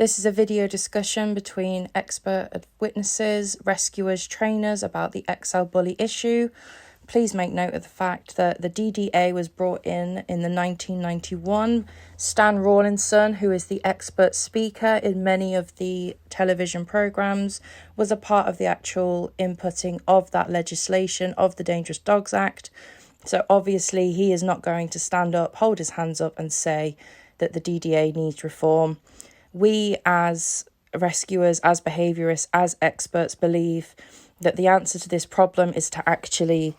This is a video discussion between expert witnesses, rescuers, trainers about the XL bully issue. Please make note of the fact that the DDA was brought in the 1991. Stan Rawlinson, who is the expert speaker in many of the television programs, was a part of the actual inputting of that legislation of the Dangerous Dogs Act. So obviously he is not going to stand up, hold his hands up and say that the DDA needs reform. We as rescuers, as behaviourists, as experts believe that the answer to this problem is to actually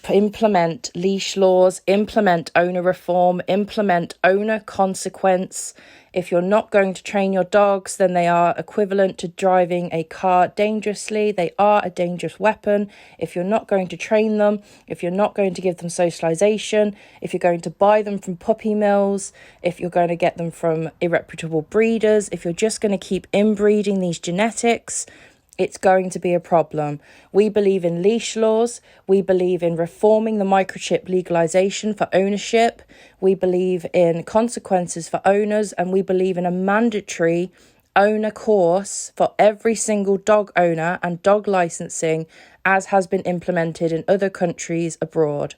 implement leash laws, implement owner reform, implement owner consequence. If you're not going to train your dogs, then they are equivalent to driving a car dangerously. They are a dangerous weapon. If you're not going to train them, if you're not going to give them socialization, if you're going to buy them from puppy mills, if you're going to get them from irreputable breeders, if you're just going to keep inbreeding these genetics, it's going to be a problem. We believe in leash laws. We believe in reforming the microchip legalization for ownership. We believe in consequences for owners, and we believe in a mandatory owner course for every single dog owner and dog licensing, as has been implemented in other countries abroad.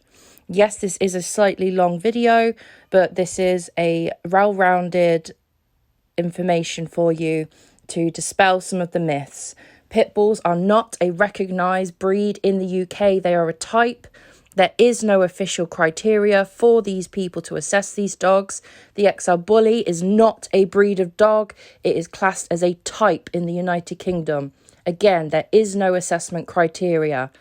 Yes, this is a slightly long video, but this is a well-rounded information for you to dispel some of the myths. Pit bulls are not a recognised breed in the UK. They are a type. There is no official criteria for these people to assess these dogs. The XL Bully is not a breed of dog. It is classed as a type in the United Kingdom. Again, there is no assessment criteria.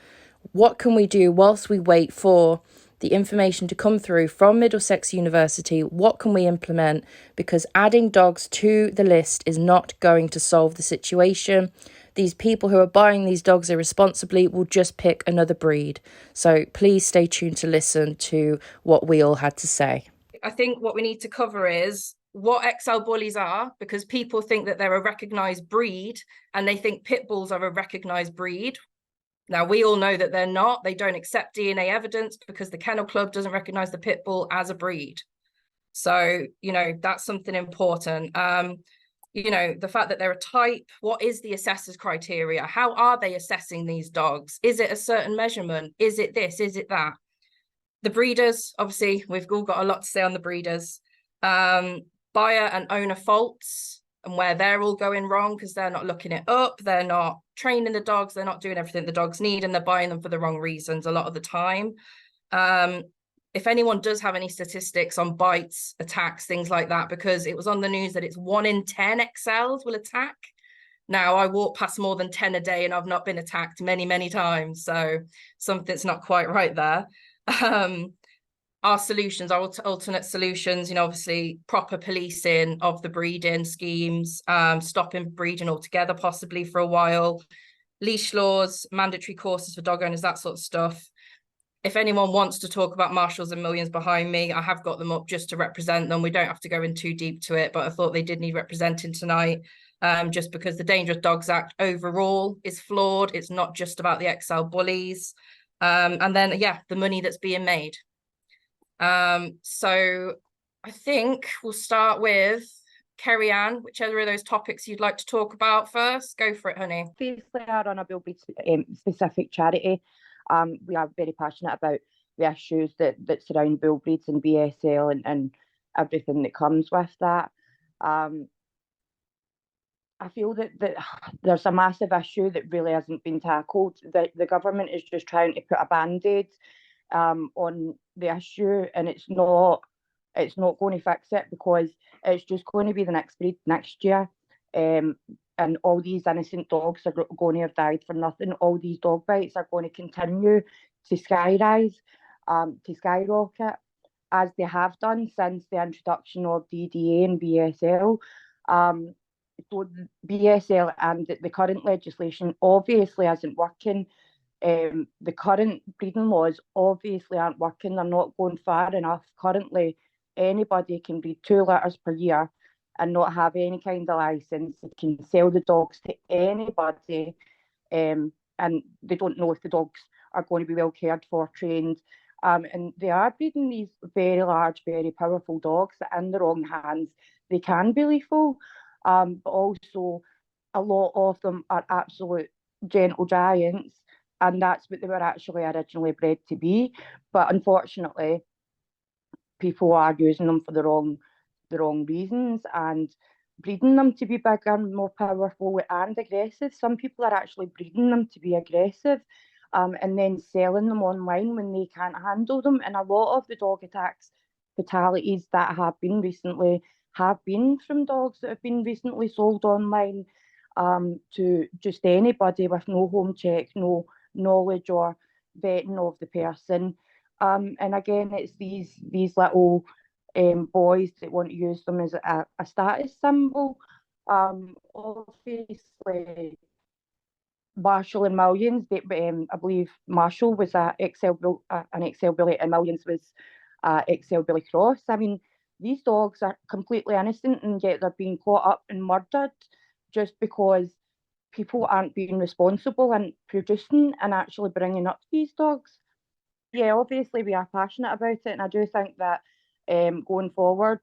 What can we do whilst we wait for the information to come through from Middlesex University? What can we implement? Because adding dogs to the list is not going to solve the situation. These people who are buying these dogs irresponsibly will just pick another breed. So please stay tuned to listen to what we all had to say. I think what we need to cover is what XL bullies are, because people think that they're a recognised breed and they think pit bulls are a recognised breed. Now, we all know that they're not. They don't accept DNA evidence because the Kennel Club doesn't recognise the pit bull as a breed. So, that's something important. The fact that they're a type, what is the assessor's criteria? How are they assessing these dogs? Is it a certain measurement? Is it this? Is it that? The breeders, obviously, we've all got a lot to say on the breeders. Buyer and owner faults and where they're all going wrong because they're not looking it up. They're not training the dogs. They're not doing everything the dogs need, and they're buying them for the wrong reasons a lot of the time. If anyone does have any statistics on bites, attacks, things like that, because it was on the news that it's 1 in 10 XLs will attack. Now, I walk past more than 10 a day and I've not been attacked many, many times. So something's not quite right there. Our solutions, our alternate solutions, obviously proper policing of the breeding schemes, stopping breeding altogether, possibly for a while, leash laws, mandatory courses for dog owners, that sort of stuff. If anyone wants to talk about Marshals and Millions behind me, I have got them up just to represent them. We don't have to go in too deep to it, but I thought they did need representing tonight, just because the Dangerous Dogs Act overall is flawed. It's not just about the XL bullies. And then, the money that's being made. So I think we'll start with Kerry Ann, whichever of those topics you'd like to talk about first. Go for it, honey. Basically, I run a Bullies specific charity. We are very passionate about the issues that surround bull breeds and BSL and everything that comes with that. I feel that there's a massive issue that really hasn't been tackled. The government is just trying to put a band-aid on the issue, and it's not going to fix it, because it's just going to be the next breed next year. And all these innocent dogs are going to have died for nothing. All these dog bites are going to continue to skyrocket, as they have done since the introduction of DDA and BSL. So BSL and the current legislation obviously isn't working. The current breeding laws obviously aren't working. They're not going far enough. Currently, anybody can breed 2 litters per year and not have any kind of license. They can sell the dogs to anybody, and they don't know if the dogs are going to be well cared for, trained. And they are breeding these very large, very powerful dogs that in the wrong hands, they can be lethal. but also a lot of them are absolute gentle giants, and that's what they were actually originally bred to be. But unfortunately, people are using them for the wrong reasons and breeding them to be bigger and more powerful and aggressive. Some people are actually breeding them to be aggressive, and then selling them online when they can't handle them. And a lot of the dog attacks, fatalities that have been recently have been from dogs that have been recently sold online, to just anybody with no home check, no knowledge or vetting of the person. And again, it's these little boys that want to use them as a status symbol. Obviously, Marshall and Millions, I believe Marshall was an XL Bully, and Millions was XL Billy Cross. I mean, these dogs are completely innocent, and yet they're being caught up and murdered just because people aren't being responsible and producing and actually bringing up these dogs. Yeah, obviously we are passionate about it, and I do think that going forward,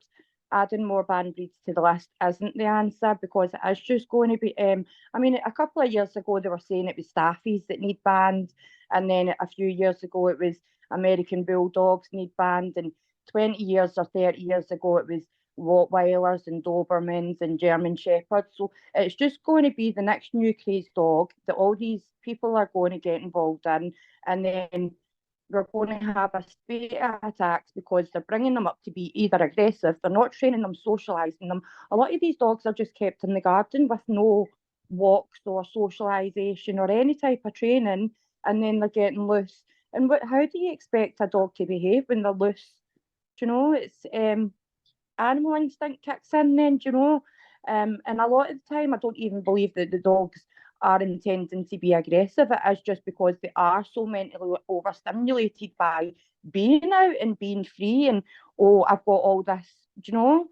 adding more banned breeds to the list isn't the answer, because it is just going to be. I mean, a couple of years ago they were saying it was Staffies that need banned, and then a few years ago it was American Bulldogs need banned, and 20 years or 30 years ago it was Rottweilers and Dobermans and German Shepherds. So it's just going to be the next new crazy dog that all these people are going to get involved in, and then we're going to have a spate of attacks because they're bringing them up to be either aggressive, they're not training them, socialising them. A lot of these dogs are just kept in the garden with no walks or socialisation or any type of training, and then they're getting loose. And how do you expect a dog to behave when they're loose? Do you know, it's animal instinct kicks in then, do you know? And a lot of the time, I don't even believe that the dogs are intending to be aggressive. It is just because they are so mentally overstimulated by being out and being free and, oh, I've got all this, do you know?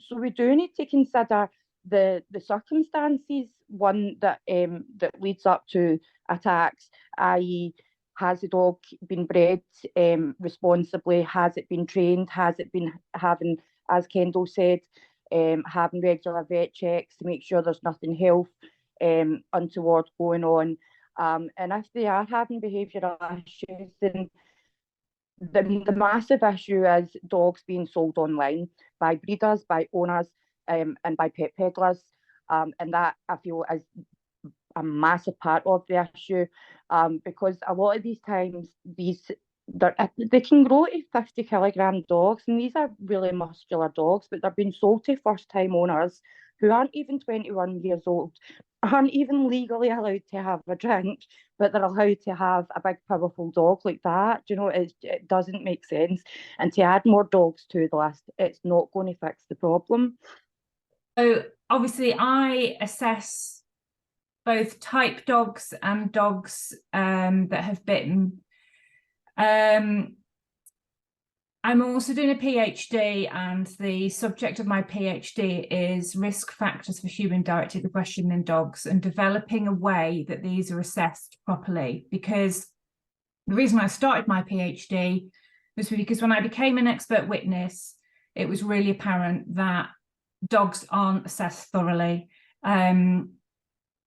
So we do need to consider the circumstances, one that leads up to attacks, i.e., has the dog been bred responsibly? Has it been trained? Has it been having, as Kendall said, having regular vet checks to make sure there's nothing health untoward going on? And if they are having behavioural issues, then the massive issue is dogs being sold online by breeders, by owners, and by pet peddlers. And that, I feel, is a massive part of the issue, because a lot of these times they can grow to 50-kilogram dogs, and these are really muscular dogs, but they're being sold to first-time owners who aren't even 21 years old, aren't even legally allowed to have a drink, but they're allowed to have a big, powerful dog like that. You know, it doesn't make sense. And to add more dogs to the list, it's not going to fix the problem. So obviously I assess both type dogs and dogs that have bitten. I'm also doing a PhD, and the subject of my PhD is risk factors for human-directed aggression in dogs, and developing a way that these are assessed properly. Because the reason I started my PhD was because when I became an expert witness, it was really apparent that dogs aren't assessed thoroughly.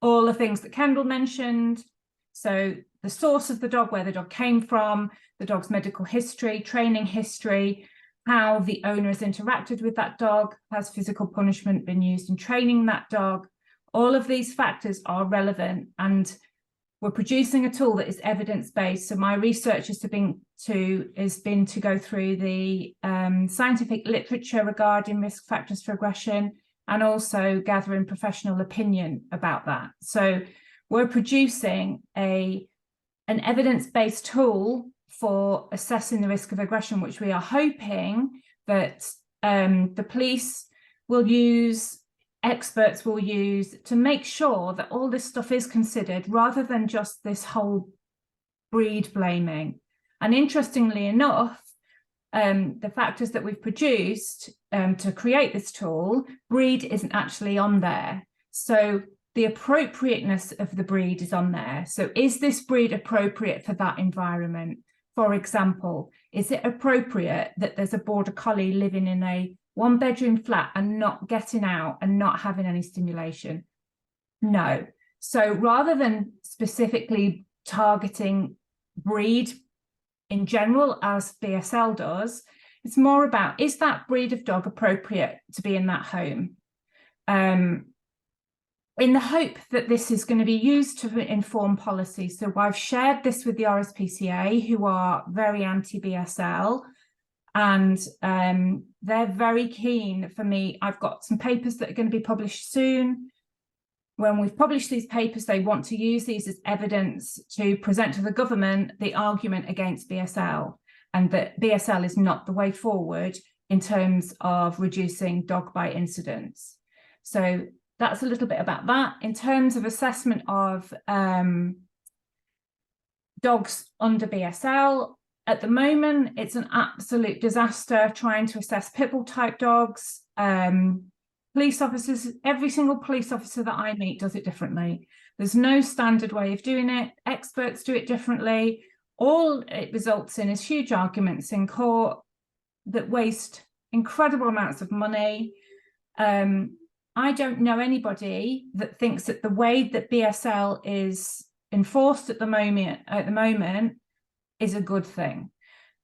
All the things that Kendall mentioned, so the source of the dog, where the dog came from, the dog's medical history, training history, how the owner has interacted with that dog, has physical punishment been used in training that dog, all of these factors are relevant, and we're producing a tool that is evidence-based. So my research has been to go through the scientific literature regarding risk factors for aggression, and also gathering professional opinion about that. So we're producing an evidence-based tool for assessing the risk of aggression, which we are hoping that the police will use, experts will use, to make sure that all this stuff is considered, rather than just this whole breed blaming. And interestingly enough, the factors that we've produced to create this tool, breed isn't actually on there. So the appropriateness of the breed is on there. So is this breed appropriate for that environment? For example, is it appropriate that there's a border collie living in a 1-bedroom flat and not getting out and not having any stimulation? No. So rather than specifically targeting breed in general, as BSL does, it's more about, is that breed of dog appropriate to be in that home? In the hope that this is going to be used to inform policy. So I've shared this with the RSPCA, who are very anti-BSL, and they're very keen for me. I've got some papers that are going to be published soon. When we've published these papers, they want to use these as evidence to present to the government the argument against BSL, and that BSL is not the way forward in terms of reducing dog bite incidents. So that's a little bit about that. In terms of assessment of dogs under BSL, at the moment, it's an absolute disaster trying to assess pit bull type dogs. Police officers, every single police officer that I meet does it differently. There's no standard way of doing it. Experts do it differently. All it results in is huge arguments in court that waste incredible amounts of money. I don't know anybody that thinks that the way that BSL is enforced at the moment is a good thing.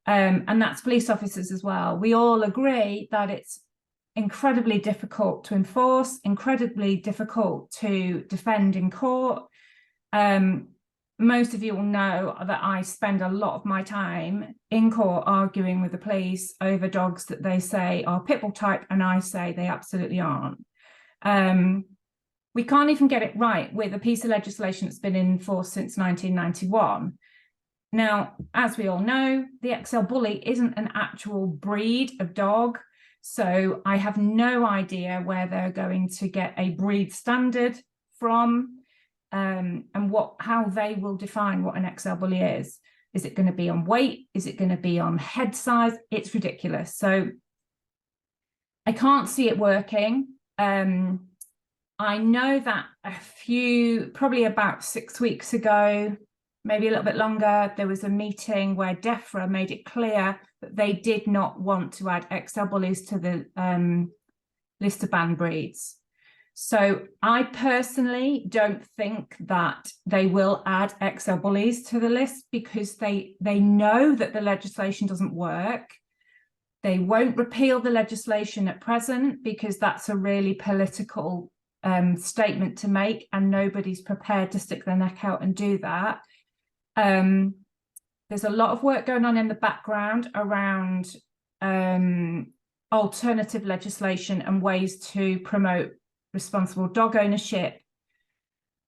And that's police officers as well. We all agree that it's incredibly difficult to enforce, incredibly difficult to defend in court. Most of you will know that I spend a lot of my time in court arguing with the police over dogs that they say are pit bull type, and I say they absolutely aren't. We can't even get it right with a piece of legislation that's been in force since 1991. Now, as we all know, the XL Bully isn't an actual breed of dog, so I have no idea where they're going to get a breed standard from, and how they will define what an XL Bully is. Is it going to be on weight? Is it going to be on head size? It's ridiculous. So I can't see it working. I know that probably about 6 weeks ago, maybe a little bit longer, there was a meeting where DEFRA made it clear that they did not want to add XL Bullies to the list of banned breeds. So I personally don't think that they will add XL Bullies to the list, because they know that the legislation doesn't work. They won't repeal the legislation at present because that's a really political statement to make, and nobody's prepared to stick their neck out and do that. There's a lot of work going on in the background around alternative legislation and ways to promote responsible dog ownership.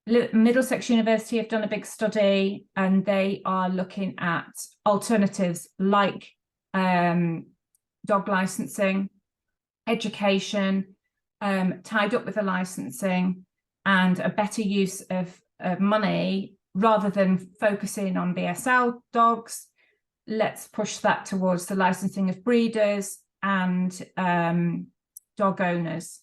Middlesex University have done a big study, and they are looking at alternatives like dog licensing, education, tied up with the licensing, and a better use of money rather than focusing on BSL dogs. Let's push that towards the licensing of breeders and dog owners.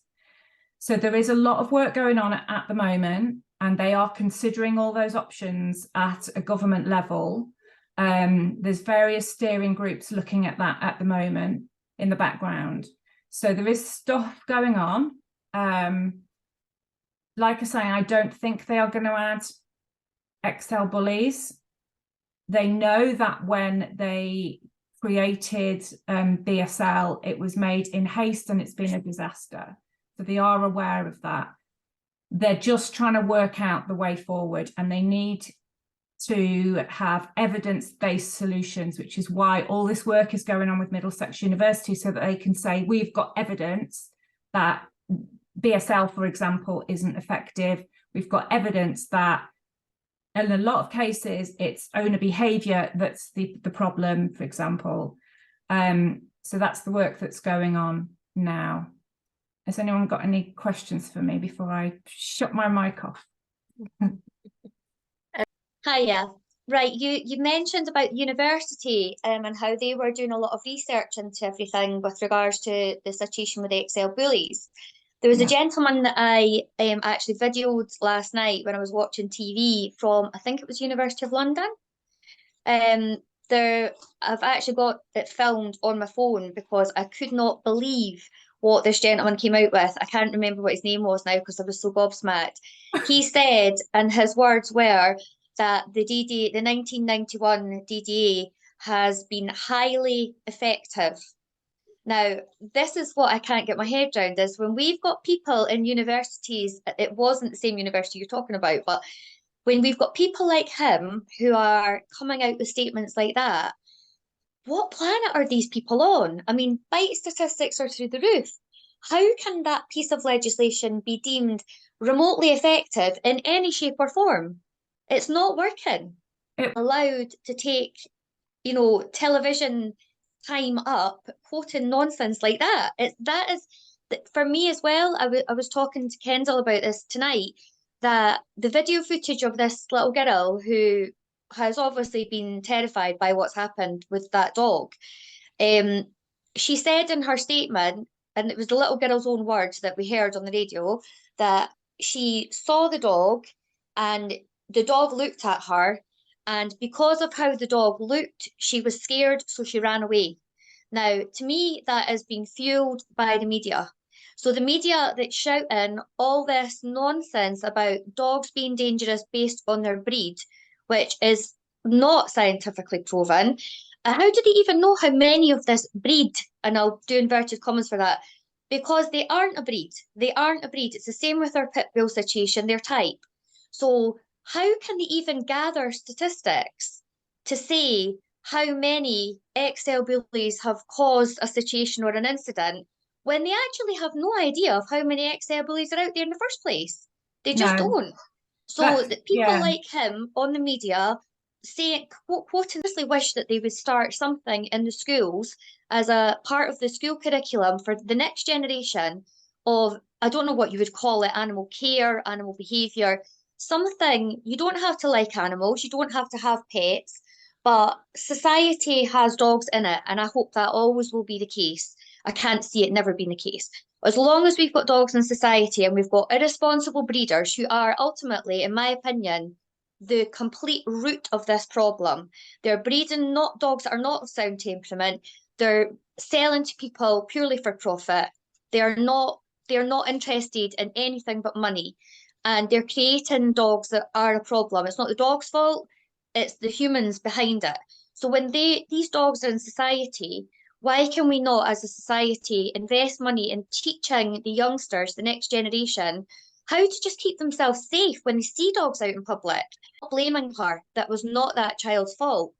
So there is a lot of work going on at the moment, and they are considering all those options at a government level. There's various steering groups looking at that at the moment in the background. So there is stuff going on. Like I say, I don't think they are going to add XL Bullies. They know that when they created BSL, it was made in haste and it's been a disaster. So they are aware of that. They're just trying to work out the way forward, and they need to have evidence-based solutions, which is why all this work is going on with Middlesex University, so that they can say, we've got evidence that BSL, for example, isn't effective. We've got evidence that in a lot of cases, it's owner behaviour that's the problem, for example. So that's the work that's going on now. Has anyone got any questions for me before I shut my mic off? Hiya. Right, you mentioned about university and how they were doing a lot of research into everything with regards to the situation with XL Bullies. There was a gentleman that I actually videoed last night when I was watching TV from, I think it was University of London. I've actually got it filmed on my phone because I could not believe what this gentleman came out with. I can't remember what his name was now because I was so gobsmacked. He said, and his words were, that the 1991 DDA has been highly effective. Now, this is what I can't get my head around, is when we've got people in universities, it wasn't the same university you're talking about, but when we've got people like him who are coming out with statements like that, what planet are these people on? I mean, bite statistics are through the roof. How can that piece of legislation be deemed remotely effective in any shape or form? It's not working. Allowed to take, television time up quoting nonsense like that. That is, for me as well, I was talking to Kendall about this tonight, that the video footage of this little girl who has obviously been terrified by what's happened with that dog. She said in her statement, and it was the little girl's own words that we heard on the radio, that she saw the dog and the dog looked at her, and because of how the dog looked, she was scared, so she ran away. Now, to me, that is being fueled by the media. So the media that's shouting all this nonsense about dogs being dangerous based on their breed, which is not scientifically proven. How do they even know how many of this breed, and I'll do inverted commas for that, because they aren't a breed. They aren't a breed. It's the same with our pit bull situation, their type. So how can they even gather statistics to say how many XL bullies have caused a situation or an incident when they actually have no idea of how many XL bullies are out there in the first place? They just don't. So people like him on the media saying, quoting, I wish that they would start something in the schools as a part of the school curriculum for the next generation of, I don't know what you would call it, animal care, animal behaviour, something. You don't have to like animals, you don't have to have pets, but society has dogs in it, and I hope that always will be the case. I can't see it never being the case. As long as we've got dogs in society and we've got irresponsible breeders who are ultimately, in my opinion, the complete root of this problem. They're breeding not dogs that are not of sound temperament. They're selling to people purely for profit. They're not interested in anything but money. And they're creating dogs that are a problem. It's not the dog's fault, it's the humans behind it. So when these dogs are in society, why can we not, as a society, invest money in teaching the youngsters, the next generation, how to just keep themselves safe when they see dogs out in public? Not blaming her, that was not that child's fault.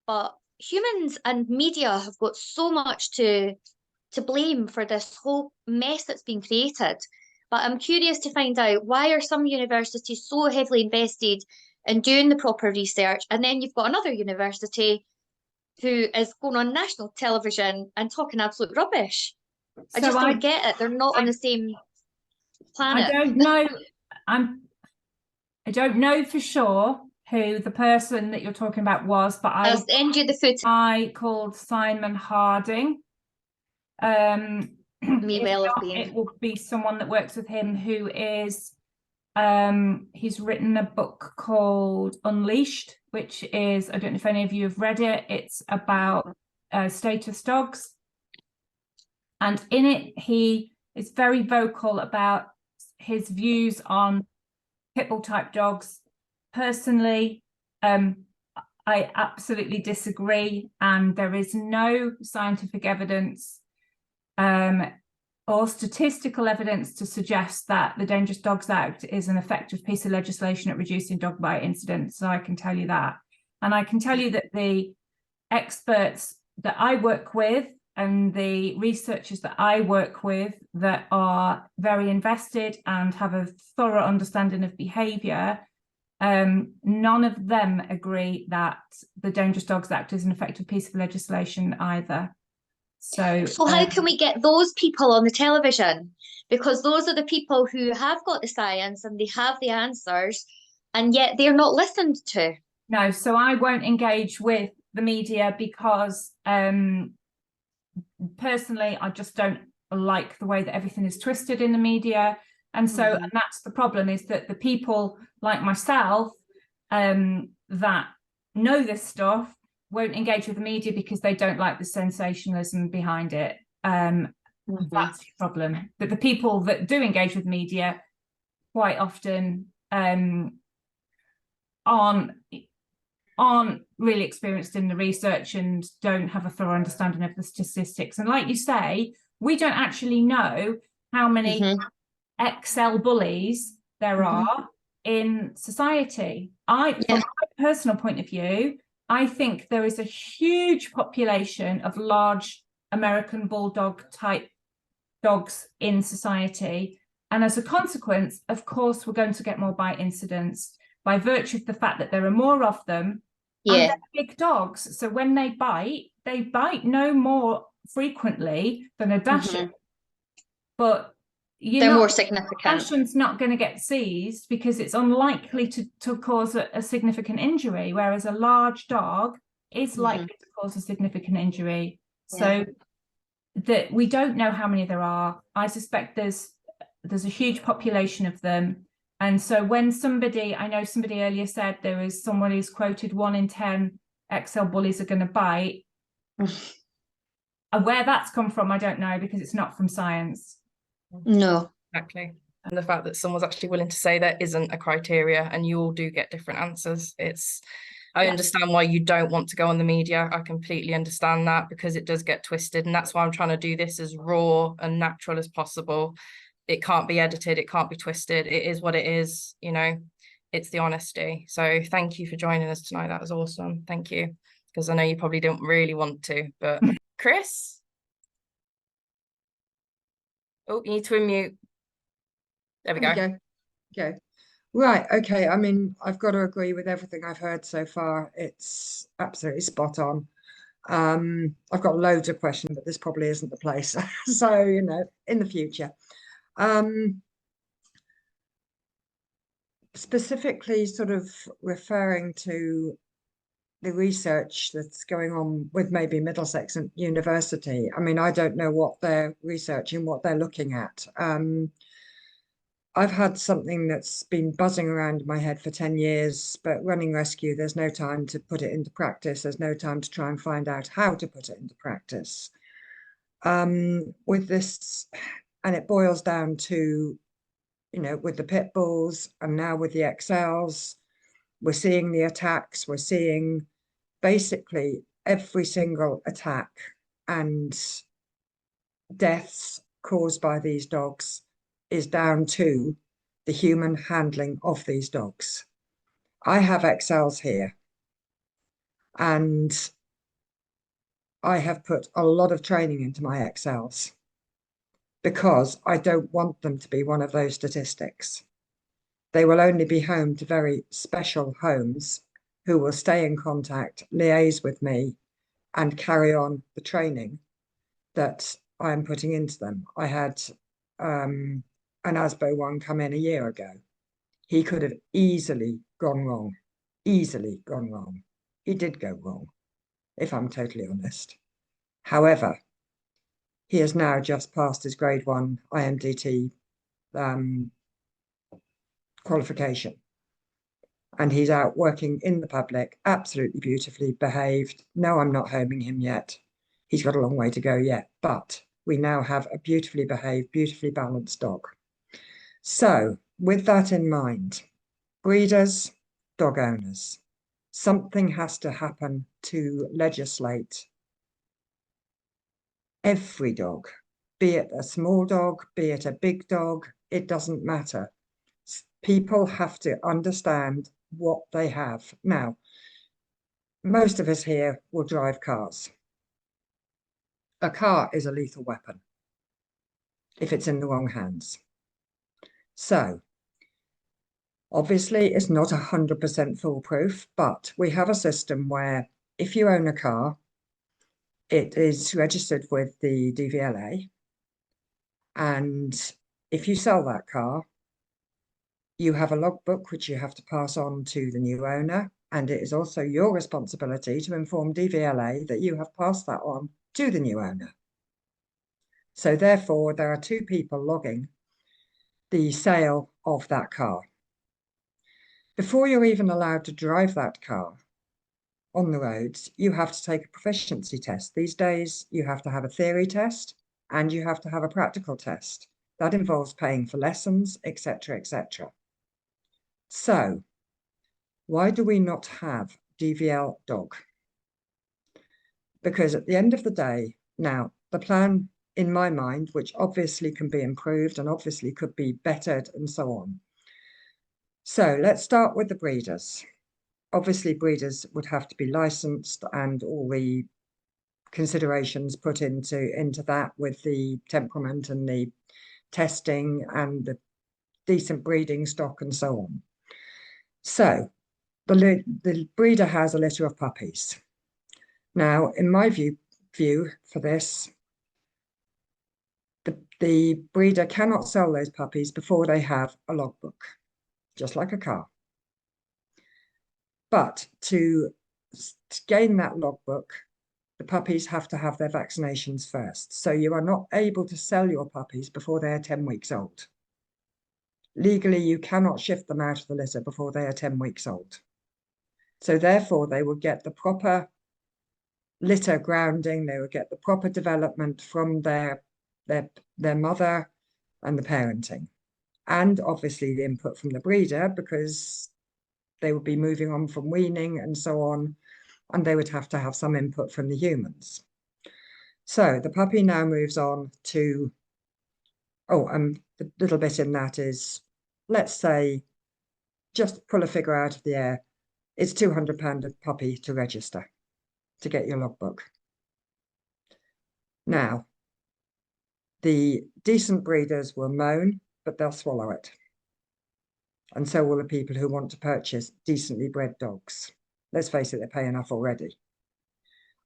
But humans and media have got so much to blame for this whole mess that's been created. But I'm curious to find out, why are some universities so heavily invested in doing the proper research, and then you've got another university who is going on national television and talking absolute rubbish? I just don't get it. They're not on the same planet. I don't know. I don't know for sure who the person that you're talking about was, but I'll send you the footage. I called Simon Harding. It will be someone that works with him who is, he's written a book called Unleashed, which is, I don't know if any of you have read it, it's about status dogs. And in it, he is very vocal about his views on pit bull type dogs. Personally, I absolutely disagree, and there is no scientific evidence or statistical evidence to suggest that the Dangerous Dogs Act is an effective piece of legislation at reducing dog bite incidents. So I can tell you that. And I can tell you that the experts that I work with and the researchers that I work with that are very invested and have a thorough understanding of behaviour, none of them agree that the Dangerous Dogs Act is an effective piece of legislation either. So how can we get those people on the television? Because those are the people who have got the science and they have the answers, and yet they're not listened to. No, so I won't engage with the media because personally, I just don't like the way that everything is twisted in the media. And so, and that's the problem, is that the people like myself that know this stuff won't engage with the media because they don't like the sensationalism behind it. That's your problem. But the people that do engage with media quite often aren't really experienced in the research and don't have a thorough understanding of the statistics. And like you say, we don't actually know how many XL bullies there are in society. From my personal point of view, I think there is a huge population of large American Bulldog type dogs in society. And as a consequence, of course, we're going to get more bite incidents by virtue of the fact that there are more of them. And they're big dogs. So when they bite no more frequently than a Dachshund. But they're more significant. Dachshund's not going to get seized because it's unlikely to cause a significant injury, whereas a large dog is likely to cause a significant injury. So that we don't know how many there are. I suspect there's a huge population of them. And so when I know somebody earlier said there is someone who's quoted 1 in 10 XL bullies are going to bite. And where that's come from, I don't know, because it's not from science. No. Exactly. And the fact that someone's actually willing to say there isn't a criteria and you all do get different answers. I understand why you don't want to go on the media. I completely understand that because it does get twisted. And that's why I'm trying to do this as raw and natural as possible. It can't be edited. It can't be twisted. It is what it is. You know, it's the honesty. So thank you for joining us tonight. That was awesome. Thank you. Because I know you probably don't really want to, but Chris? Oh, you need to unmute. There we go. Right, okay. I mean, I've got to agree with everything I've heard so far. It's absolutely spot on. I've got loads of questions, but this probably isn't the place. So, you know, in the future. Specifically sort of referring to the research that's going on with maybe Middlesex University. I mean, I don't know what they're researching, what they're looking at. I've had something that's been buzzing around in my head for 10 years, but running rescue, there's no time to put it into practice. There's no time to try and find out how to put it into practice. With this, and it boils down to, you know, with the pit bulls and now with the XLs, we're seeing the attacks, we're seeing basically every single attack and deaths caused by these dogs is down to the human handling of these dogs. I have XLs here and I have put a lot of training into my XLs because I don't want them to be one of those statistics. They will only be home to very special homes who will stay in contact, liaise with me, and carry on the training that I'm putting into them. I had an ASBO one come in a year ago. He could have easily gone wrong. He did go wrong, if I'm totally honest. However, he has now just passed his grade 1 IMDT qualification. And he's out working in the public, absolutely beautifully behaved. No, I'm not homing him yet. He's got a long way to go yet, but we now have a beautifully behaved, beautifully balanced dog. So with that in mind, breeders, dog owners, something has to happen to legislate every dog, be it a small dog, be it a big dog, it doesn't matter. People have to understand what they have. Now, most of us here will drive cars. A car is a lethal weapon if it's in the wrong hands. So, obviously, it's not 100% foolproof, but we have a system where if you own a car, it is registered with the DVLA. And if you sell that car, you have a logbook which you have to pass on to the new owner. And it is also your responsibility to inform DVLA that you have passed that on to the new owner. So therefore, there are 2 people logging the sale of that car. Before you're even allowed to drive that car on the roads, you have to take a proficiency test. These days, you have to have a theory test and you have to have a practical test. That involves paying for lessons, etc., etc. So, why do we not have DVL dog? Because at the end of the day, now, the plan in my mind, which obviously can be improved and obviously could be bettered and so on. So let's start with the breeders. Obviously, breeders would have to be licensed and all the considerations put into that with the temperament and the testing and the decent breeding stock and so on. So the breeder has a litter of puppies. Now, in my view for this, the breeder cannot sell those puppies before they have a logbook, just like a car. But to gain that logbook, the puppies have to have their vaccinations first. So you are not able to sell your puppies before they are 10 weeks old. Legally, you cannot shift them out of the litter before they are 10 weeks old. So therefore, they will get the proper litter grounding, they will get the proper development from their mother and the parenting. And obviously the input from the breeder, because they would be moving on from weaning and so on, and they would have to have some input from the humans. So the puppy now moves on to, the little bit in that is, let's say, just pull a figure out of the air, it's £200 a puppy to register, to get your logbook. Now, the decent breeders will moan, but they'll swallow it. And so will the people who want to purchase decently bred dogs. Let's face it, they pay enough already.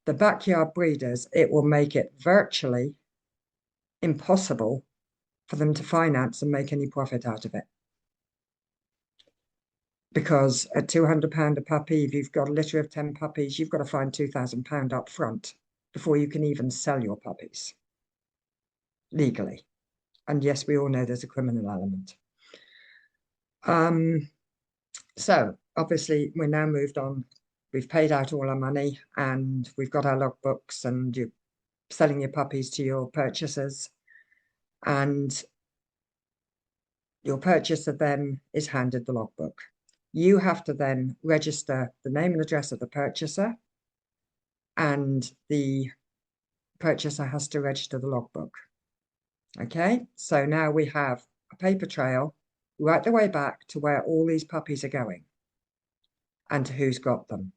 The backyard breeders, it will make it virtually impossible for them to finance and make any profit out of it. Because at £200 a puppy, if you've got a litter of 10 puppies, you've got to find £2,000 up front before you can even sell your puppies legally. And yes, we all know there's a criminal element. So obviously we're now moved on. We've paid out all our money and we've got our logbooks and you're selling your puppies to your purchasers, and your purchaser then is handed the logbook. You have to then register the name and address of the purchaser, and the purchaser has to register the logbook. Okay, so now we have a paper trail right the way back to where all these puppies are going and to who's got them.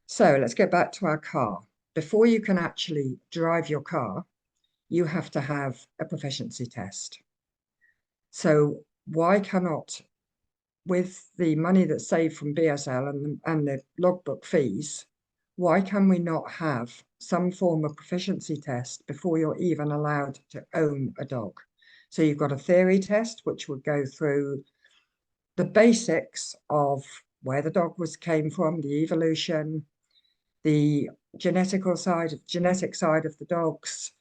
So let's get back to our car. Before you can actually drive your car, you have to have a proficiency test. So why cannot, with the money that's saved from BSL and the logbook fees, why can we not have some form of proficiency test before you're even allowed to own a dog? So you've got a theory test, which would go through the basics of where the dog came from, the evolution, the genetic side of the dogs,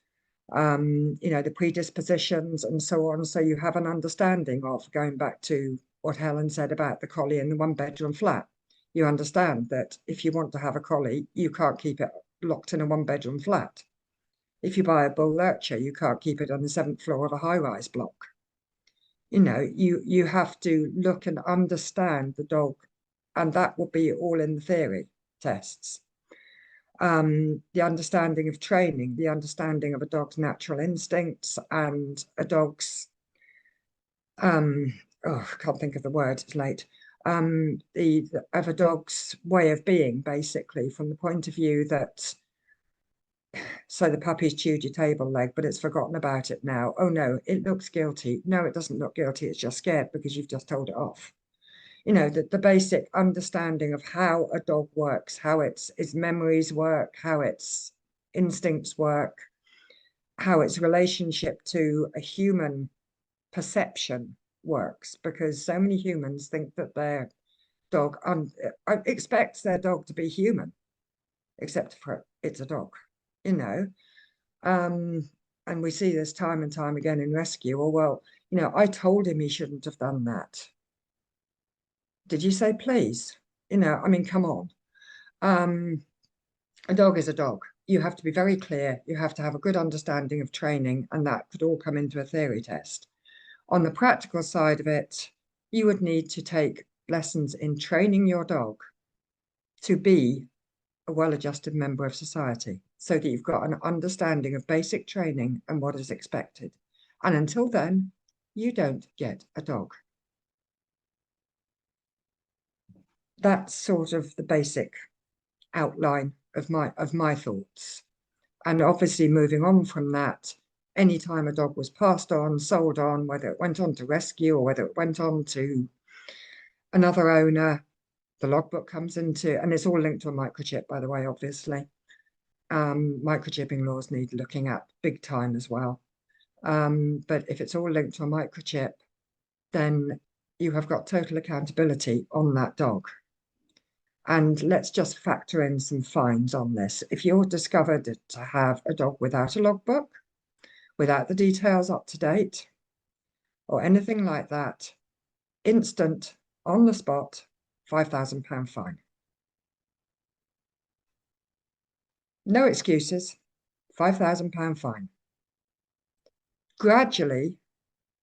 the predispositions and so on. So you have an understanding of, going back to what Helen said about the collie in the one-bedroom flat. You understand that if you want to have a collie, you can't keep it locked in a one-bedroom flat. If you buy a bull lurcher, you can't keep it on the 7th floor of a high-rise block. You have to look and understand the dog, and that will be all in the theory tests. The understanding of training, the understanding of a dog's natural instincts and a dog's, I can't think of the word, it's late, of a dog's way of being, basically, from the point of view that, so the puppy's chewed your table leg, but it's forgotten about it now. Oh no, it looks guilty. No, it doesn't look guilty, it's just scared because you've just told it off. The basic understanding of how a dog works, how its memories work, how its instincts work, how its relationship to a human perception works, because so many humans think that their dog expects their dog to be human, except for it's a dog, and we see this time and time again in rescue. Or, well, I told him he shouldn't have done that. Did you say please? I mean, come on. A dog is a dog. you have to be very clear. You have to have a good understanding of training, and that could all come into a theory test. On the practical side of it, you would need to take lessons in training your dog to be a well-adjusted member of society, so that you've got an understanding of basic training and what is expected. And until then, you don't get a dog. That's sort of the basic outline of my thoughts. And obviously moving on from that, anytime a dog was passed on, sold on, whether it went on to rescue or whether it went on to another owner, the logbook comes into, and it's all linked to a microchip, by the way, obviously. Microchipping laws need looking at big time as well. But if it's all linked to a microchip, then you have got total accountability on that dog. And let's just factor in some fines on this. If you're discovered to have a dog without a logbook, without the details up to date, or anything like that, instant, on the spot, £5,000 fine. No excuses, £5,000 fine. Gradually,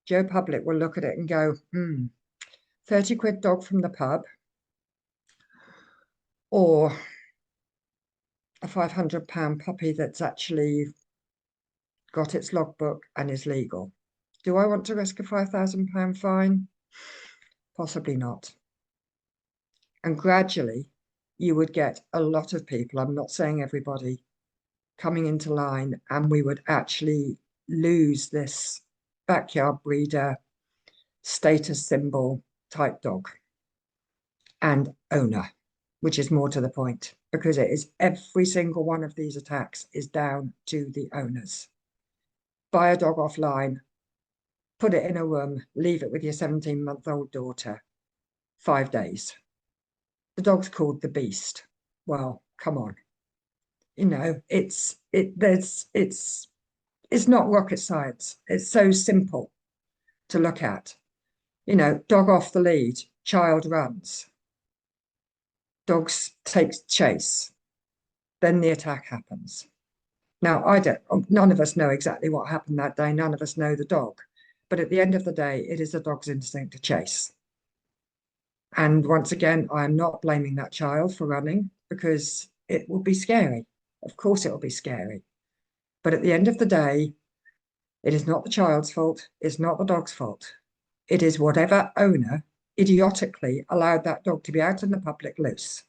Joe Public will look at it and go, 30 quid dog from the pub, or a £500 puppy that's actually got its logbook and is legal. Do I want to risk a £5,000 fine? Possibly not. And gradually, you would get a lot of people, I'm not saying everybody, coming into line, and we would actually lose this backyard breeder, status symbol type dog and owner, which is more to the point, because it is every single one of these attacks is down to the owners. Buy a dog offline, put it in a room, leave it with your 17-month-old daughter, 5 days. The dog's called the Beast. Well, come on. You know, it's not rocket science. It's so simple to look at. You know, dog off the lead, child runs. Dogs takes chase. Then the attack happens. Now, none of us know exactly what happened that day. None of us know the dog. But at the end of the day, it is the dog's instinct to chase. And once again, I am not blaming that child for running, because it will be scary. Of course, it will be scary. But at the end of the day, it is not the child's fault. It's not the dog's fault. It is whatever owner idiotically allowed that dog to be out in the public loose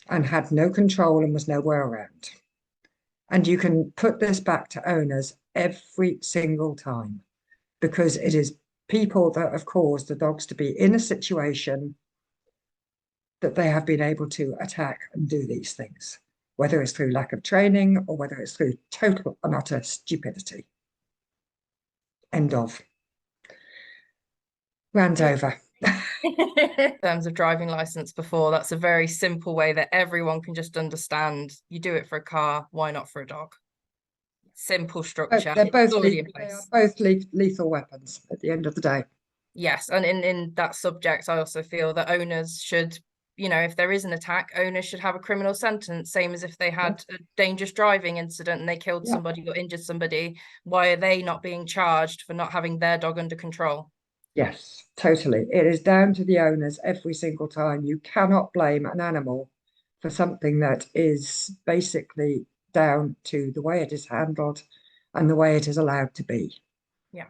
and had no control and was nowhere around. And you can put this back to owners every single time, because it is people that have caused the dogs to be in a situation that they have been able to attack and do these things, whether it's through lack of training or whether it's through total and utter stupidity. End of. Rant over. In terms of driving license before, that's a very simple way that everyone can just understand. You do it for a car, why not for a dog? Simple structure. They're both already in they are place. both lethal weapons at the end of the day. Yes, and in that subject, I also feel that owners should, you know, if there is an attack, owners should have a criminal sentence, same as if they had a dangerous driving incident and they killed somebody or injured somebody. Why are they not being charged for not having their dog under control? Yes, totally. It is down to the owners every single time. You cannot blame an animal for something that is basically down to the way it is handled and the way it is allowed to be. Yeah.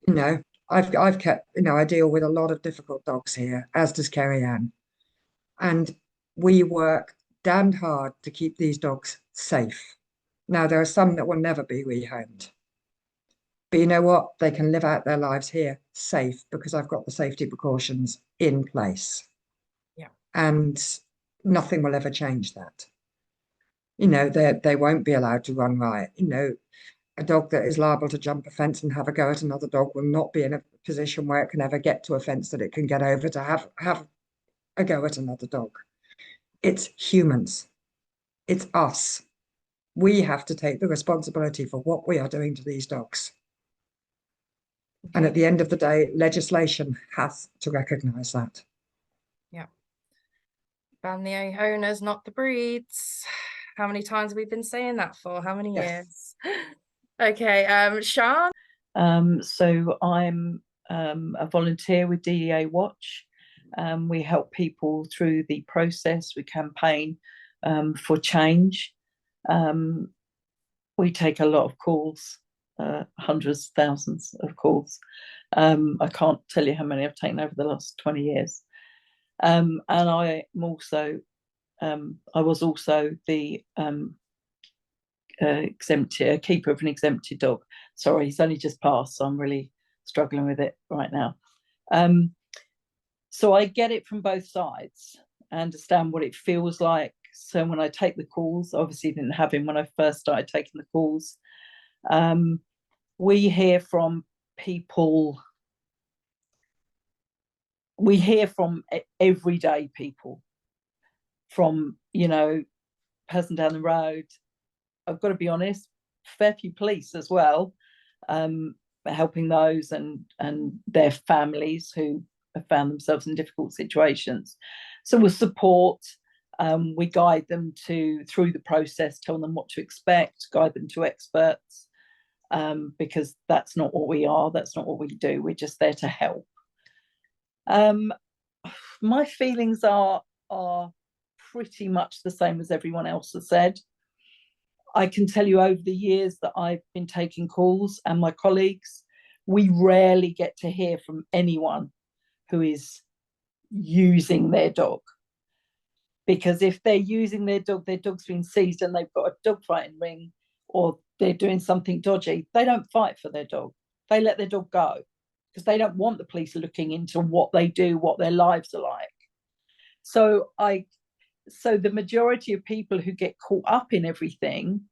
You know, I've kept, you know, I deal with a lot of difficult dogs here, as does Kerry Ann. And we work damned hard to keep these dogs safe. Now, there are some that will never be rehomed. But you know what? They can live out their lives here safe, because I've got the safety precautions in place. Yeah. And nothing will ever change that. You know, they won't be allowed to run riot. You know, a dog that is liable to jump a fence and have a go at another dog will not be in a position where it can ever get to a fence that it can get over to have a go at another dog. It's humans. It's us. We have to take the responsibility for what we are doing to these dogs. And at the end of the day, legislation has to recognise that. Yeah. Ban the owners, not the breeds. How many times have we been saying that for? How many years? Okay, Sian? So I'm a volunteer with DEA Watch. We help people through the process. We campaign for change. We take a lot of calls, hundreds, thousands of calls. I can't tell you how many I've taken over the last 20 years. And I was also the keeper of an exempted dog. Sorry, he's only just passed, so I'm really struggling with it right now. So I get it from both sides. I understand what it feels like. So when I take the calls, obviously didn't have him when I first started taking the calls. We hear from people. We hear from everyday people, from, you know, person down the road. I've got to be honest, fair few police as well, helping those and their families who have found themselves in difficult situations. So we'll support, we guide them through the process, tell them what to expect, guide them to experts, because that's not what we are, that's not what we do, we're just there to help. My feelings are pretty much the same as everyone else has said. I can tell you over the years that I've been taking calls, and my colleagues, we rarely get to hear from anyone who is using their dog. Because if they're using their dog's been seized and they've got a dog fighting ring, or they're doing something dodgy, they don't fight for their dog. They let their dog go because they don't want the police looking into what they do, what their lives are like. So the majority of people who get caught up in everything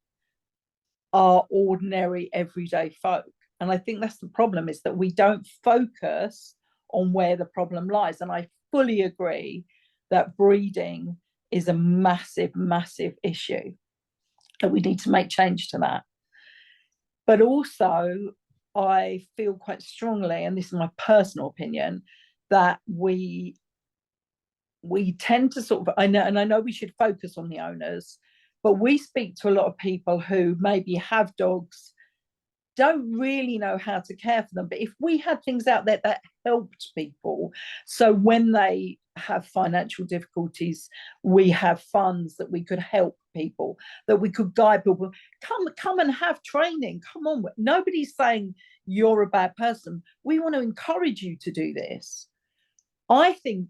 are ordinary, everyday folk. And I think that's the problem, is that we don't focus on where the problem lies. And I fully agree that breeding is a massive, massive issue, and we need to make change to that. But also, I feel quite strongly, and this is my personal opinion, that we tend to sort of, I know we should focus on the owners, but we speak to a lot of people who maybe have dogs, don't really know how to care for them. But if we had things out there that helped people, so when they have financial difficulties, we have funds that we could help people, that we could guide people, come and have training, come on. Nobody's saying you're a bad person. We want to encourage you to do this. I think,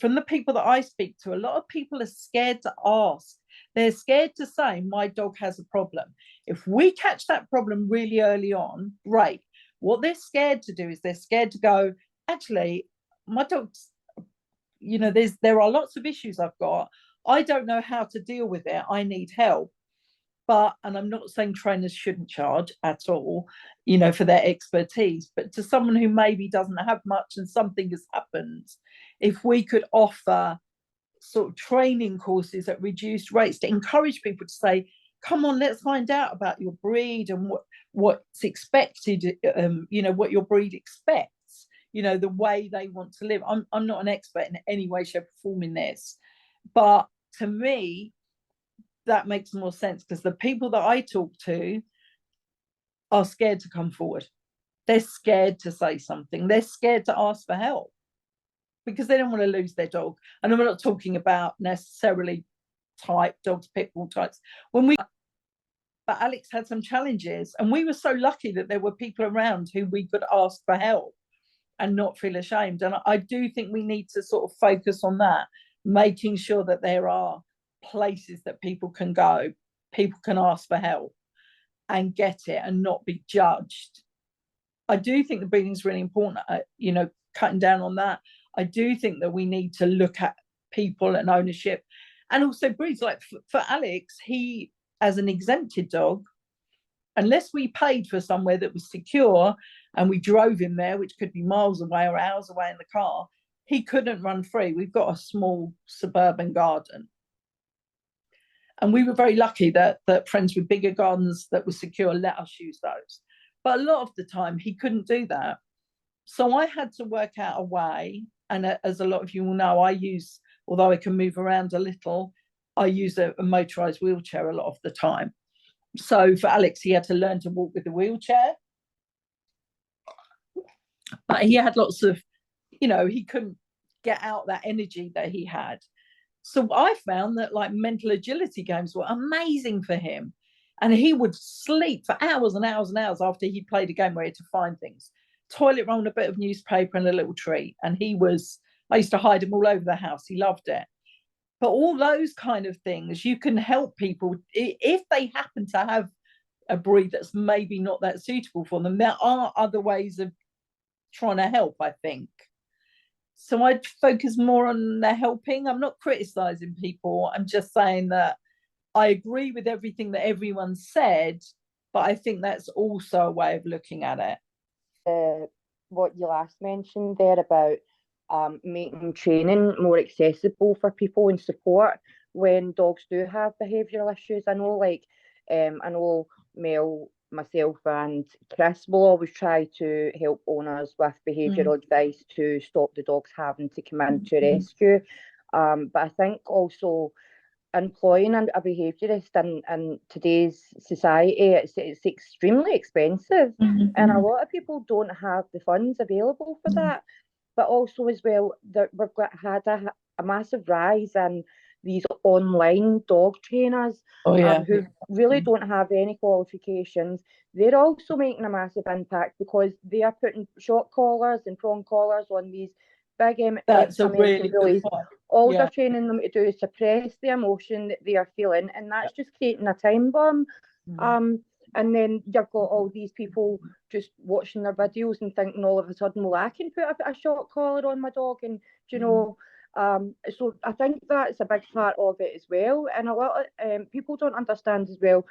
from the people that I speak to, a lot of people are scared to ask. They're scared to say, my dog has a problem. If we catch that problem really early on, great. What they're scared to do is they're scared to go, actually, my dog's, you know, there are lots of issues I've got. I don't know how to deal with it. I need help. And I'm not saying trainers shouldn't charge at all, you know, for their expertise, but to someone who maybe doesn't have much and something has happened, if we could offer sort of training courses at reduced rates to encourage people to say, come on, let's find out about your breed and what's expected, you know, what your breed expects, you know, the way they want to live. I'm not an expert in any way, shape, or form in this, but to me, that makes more sense, because the people that I talk to are scared to come forward. They're scared to say something. They're scared to ask for help because they don't want to lose their dog. And I'm not talking about necessarily type dogs, pit bull types. But Alex had some challenges, and we were so lucky that there were people around who we could ask for help and not feel ashamed. And I do think we need to sort of focus on that, making sure that there are places that people can go, people can ask for help and get it and not be judged. I do think the breeding is really important, you know, cutting down on that. I do think that we need to look at people and ownership, and also breeds. Like for Alex, he, as an exempted dog, unless we paid for somewhere that was secure and we drove him there, which could be miles away or hours away in the car, he couldn't run free. We've got a small suburban garden. And we were very lucky that friends with bigger gardens that were secure let us use those. But a lot of the time, he couldn't do that. So I had to work out a way. And as a lot of you will know, I use, although I can move around a little, I use a motorized wheelchair a lot of the time. So for Alex, he had to learn to walk with the wheelchair. But he had lots of, he couldn't get out that energy that he had. So I found that like mental agility games were amazing for him. And he would sleep for hours and hours and hours after he played a game where he had to find things. Toilet roll and a bit of newspaper and a little treat. And I used to hide him all over the house. He loved it. But all those kind of things, you can help people if they happen to have a breed that's maybe not that suitable for them. There are other ways of trying to help, I think. So I'd focus more on the helping. I'm not criticizing people. I'm just saying that I agree with everything that everyone said, but I think that's also a way of looking at it. What you last mentioned there about making training more accessible for people and support when dogs do have behavioural issues. I know Mel, myself and Chris will always try to help owners with behavioural advice to stop the dogs having to come in to rescue. But I think also employing a behaviourist in today's society, it's extremely expensive, and a lot of people don't have the funds available for that. But also as well, we've had a massive rise in these online dog trainers who really don't have any qualifications. They're also making a massive impact because they are putting shock collars and prong collars on these big American bullies. All they're training them to do is suppress the emotion that they are feeling, and that's just creating a time bomb. And then you've got all these people just watching their videos and thinking all of a sudden, well, I can put a shock collar on my dog, and so I think that's a big part of it as well. And a lot of people don't understand as well.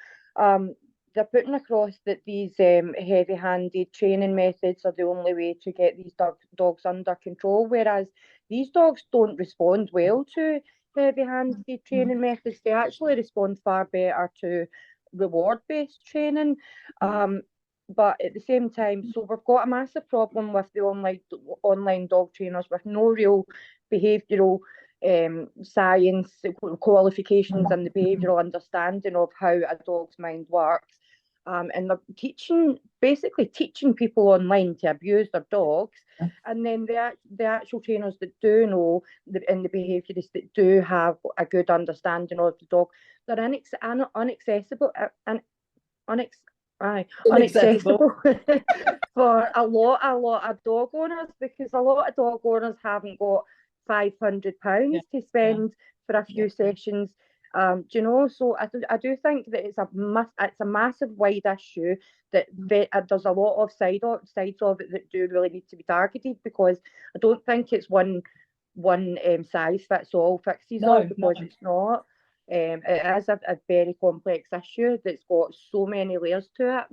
They're putting across that these heavy-handed training methods are the only way to get these dogs under control, whereas these dogs don't respond well to heavy-handed training methods. They actually respond far better to reward-based training. But at the same time, so we've got a massive problem with the online dog trainers with no real behavioural science qualifications and the behavioural understanding of how a dog's mind works. And they're basically teaching people online to abuse their dogs. And then the actual trainers that do know, and the behaviourists that do have a good understanding of the dog, they're inaccessible for a lot of dog owners, because a lot of dog owners haven't got £500 to spend for a few sessions. So I do think that it's a massive wide issue that there's a lot of sides of it that do really need to be targeted, because I don't think it's one size fits all fixes all, because it's not. It is a very complex issue that's got so many layers to it.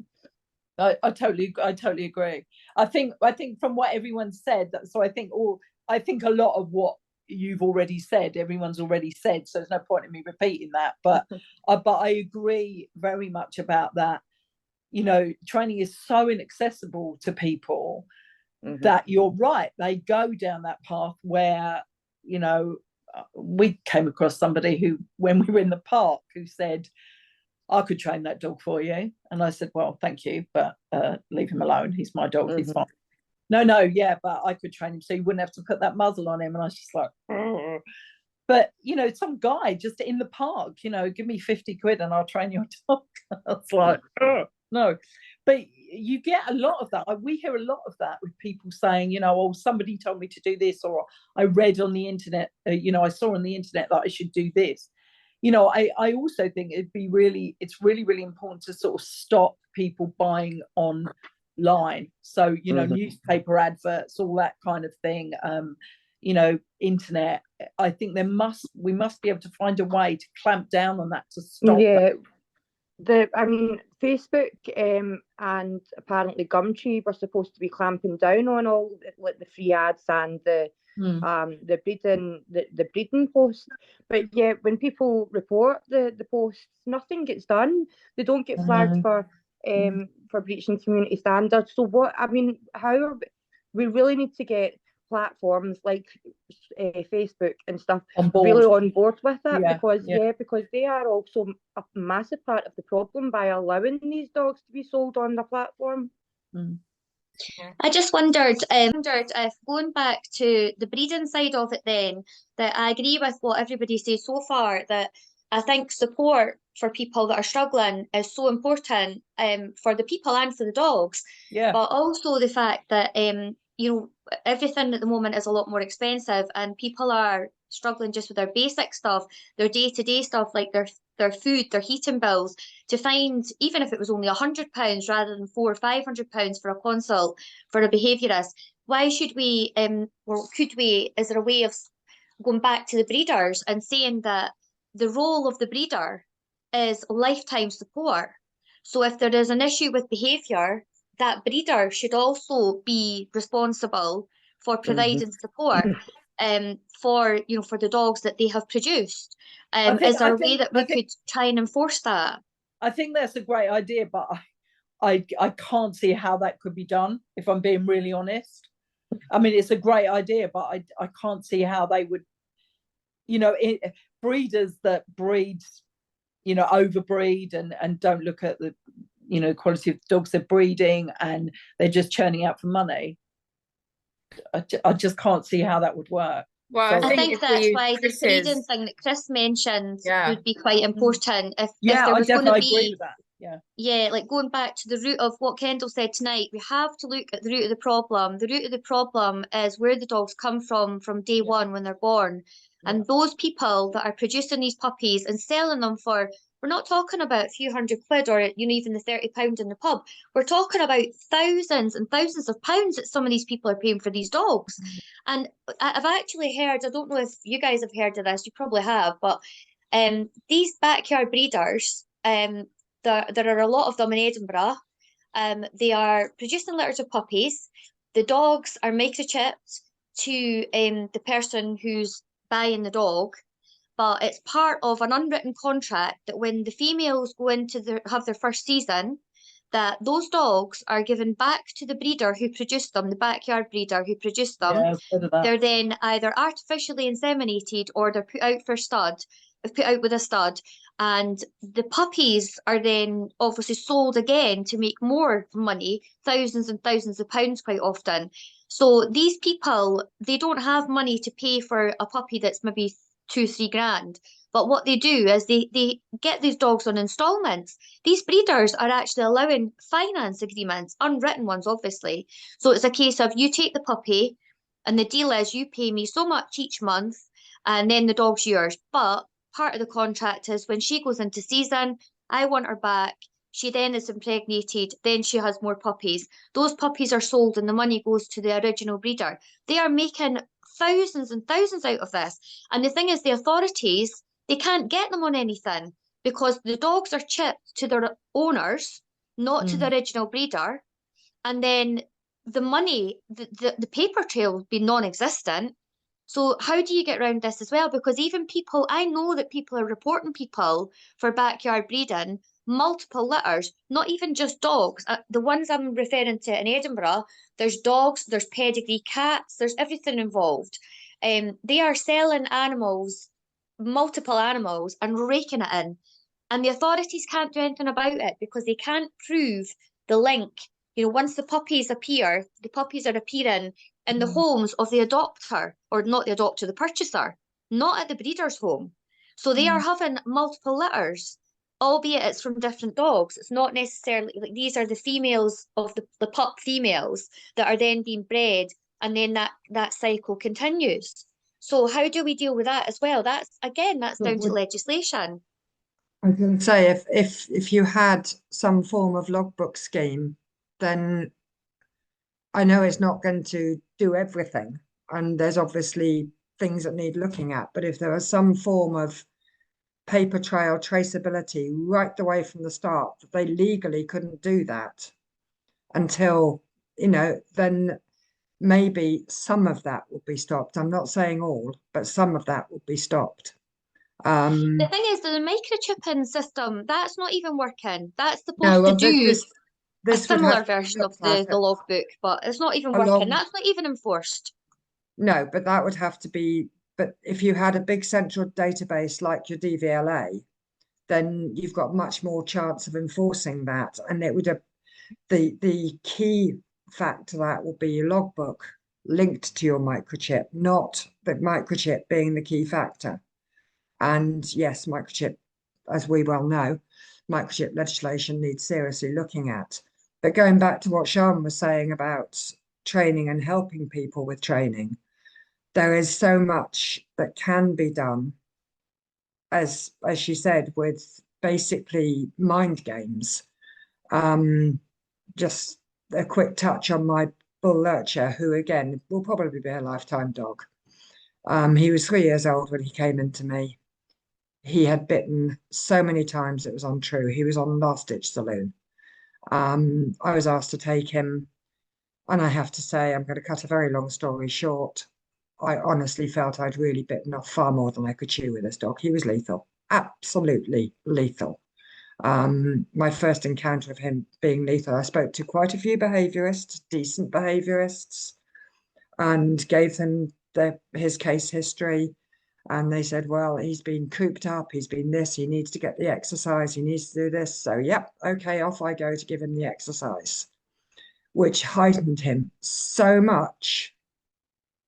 I totally agree. I think from what everyone said, so I think a lot of what you've already said, everyone's already said, so there's no point in me repeating that. But I agree very much about that. Training is so inaccessible to people that you're right. They go down that path where, we came across somebody who, when we were in the park, who said, I could train that dog for you. And I said, well, thank you, but leave him alone. He's my dog. He's fine. No, yeah, but I could train him so you wouldn't have to put that muzzle on him. And I was just like, oh. But, some guy just in the park, give me 50 quid and I'll train your dog. I was like, oh, no. But you get a lot of that. We hear a lot of that with people saying, somebody told me to do this, or I read on the internet, I saw on the internet that I should do this. I also think it's really, really important to sort of stop people buying online. So, newspaper adverts, all that kind of thing, internet. I think we must be able to find a way to clamp down on that to stop that. Facebook and apparently Gumtree were supposed to be clamping down on all like the free ads and the breeding posts, but when people report the posts, nothing gets done. They don't get flagged for breaching community standards. So we really need to get platforms like Facebook and stuff On board. really on board with it, Yeah, because yeah. because they are also a massive part of the problem by allowing these dogs to be sold on the platform. I just wondered if going back to the breeding side of it then, that I agree with what everybody says so far, that I think support for people that are struggling is so important for the people and for the dogs. Yeah. But also the fact that you know, everything at the moment is a lot more expensive and people are struggling just with their basic stuff, their day-to-day stuff, like their food, their heating bills, to find, even if it was only £100 rather than £400 or £500 for a consult for a behaviourist, why should we, or could we, is there a way of going back to the breeders and saying that the role of the breeder is lifetime support? So if there is an issue with behaviour, that breeder should also be responsible for providing support for, you know, for the dogs that they have produced. Is there a way that we could try and enforce that? I think that's a great idea, but I can't see how that could be done, if I'm being really honest. I mean, it's a great idea, but I can't see how they would, you know, breeders that breed, you know, overbreed and don't look at the, you know, quality of dogs they're breeding and they're just churning out for money. I just can't see how that would work. Well, I think that's why the breeding thing that Chris mentioned would be quite important. If there was going to be, agree with that. Yeah, like going back to the root of what Kendall said tonight, we have to look at the root of the problem. The root of the problem is where the dogs come from day one when they're born. And those people that are producing these puppies and selling them for, we're not talking about a few £100 or, you know, even the £30 in the pub. We're talking about thousands and thousands of pounds that some of these people are paying for these dogs. And I've actually heard, I don't know if you guys have heard of this, you probably have, but these backyard breeders, there are a lot of them in Edinburgh. They are producing litters of puppies. The dogs are microchipped to the person who's buying the dog, but it's part of an unwritten contract that when the females go into have their first season, that those dogs are given back to the breeder who produced them, the backyard breeder who produced them. They're then either artificially inseminated or they're put out with a stud. And the puppies are then obviously sold again to make more money, thousands and thousands of pounds quite often. So these people, they don't have money to pay for a puppy that's maybe 2-3 grand. But what they do is they get these dogs on installments. These breeders are actually allowing finance agreements, unwritten ones, obviously. So it's a case of you take the puppy and the deal is you pay me so much each month and then the dog's yours. But part of the contract is when she goes into season, I want her back. She then is impregnated, then she has more puppies. Those puppies are sold and the money goes to the original breeder. They are making thousands and thousands out of this. And the thing is, the authorities, they can't get them on anything because the dogs are chipped to their owners, not to the original breeder. And then the money, the paper trail would be non-existent. So how do you get around this as well? Because even people, I know that people are reporting people for backyard breeding, multiple litters, not even just dogs. The ones I'm referring to in Edinburgh, there's dogs, there's pedigree cats, there's everything involved. They are selling animals, multiple animals, and raking it in. And the authorities can't do anything about it because they can't prove the link. You know, once the puppies appear, the puppies are appearing in the homes of the adopter, or not the adopter, the purchaser, not at the breeder's home. So they are having multiple litters, albeit it's from different dogs. It's not necessarily, like, these are the females of the pup females that are then being bred, and then that cycle continues. So how do we deal with that as well? That's down to legislation. I was going to say, if you had some form of logbook scheme, then I know it's not going to do everything, and there's obviously things that need looking at, but if there was some form of paper trail traceability right the way from the start, that they legally couldn't do that until, you know, then maybe some of that would be stopped. I'm not saying all, but some of that would be stopped. The thing is, the microchipping system, that's not even working. That's supposed to do a similar version of the logbook, but it's not even working. That's not even enforced. No, but that would have to be, but if you had a big central database like your DVLA, then you've got much more chance of enforcing that. And it would have, the key fact to that will be your logbook linked to your microchip, not the microchip being the key factor. And yes, microchip, as we well know, microchip legislation needs seriously looking at. But going back to what Sian was saying about training and helping people with training, there is so much that can be done, as she said, with basically mind games. Just a quick touch on my bull lurcher, who again will probably be a lifetime dog. He was 3 years old when he came into me. He had bitten so many times it was untrue. He was on last ditch saloon. I was asked to take him, and I have to say, I'm going to cut a very long story short. I honestly felt I'd really bitten off far more than I could chew with this dog. He was lethal, absolutely lethal. My first encounter of him being lethal, I spoke to quite a few behaviourists, decent behaviourists, and gave them his case history. And they said, well, he's been cooped up, he's been this, he needs to get the exercise, he needs to do this. So, yep, okay, off I go to give him the exercise, which heightened him so much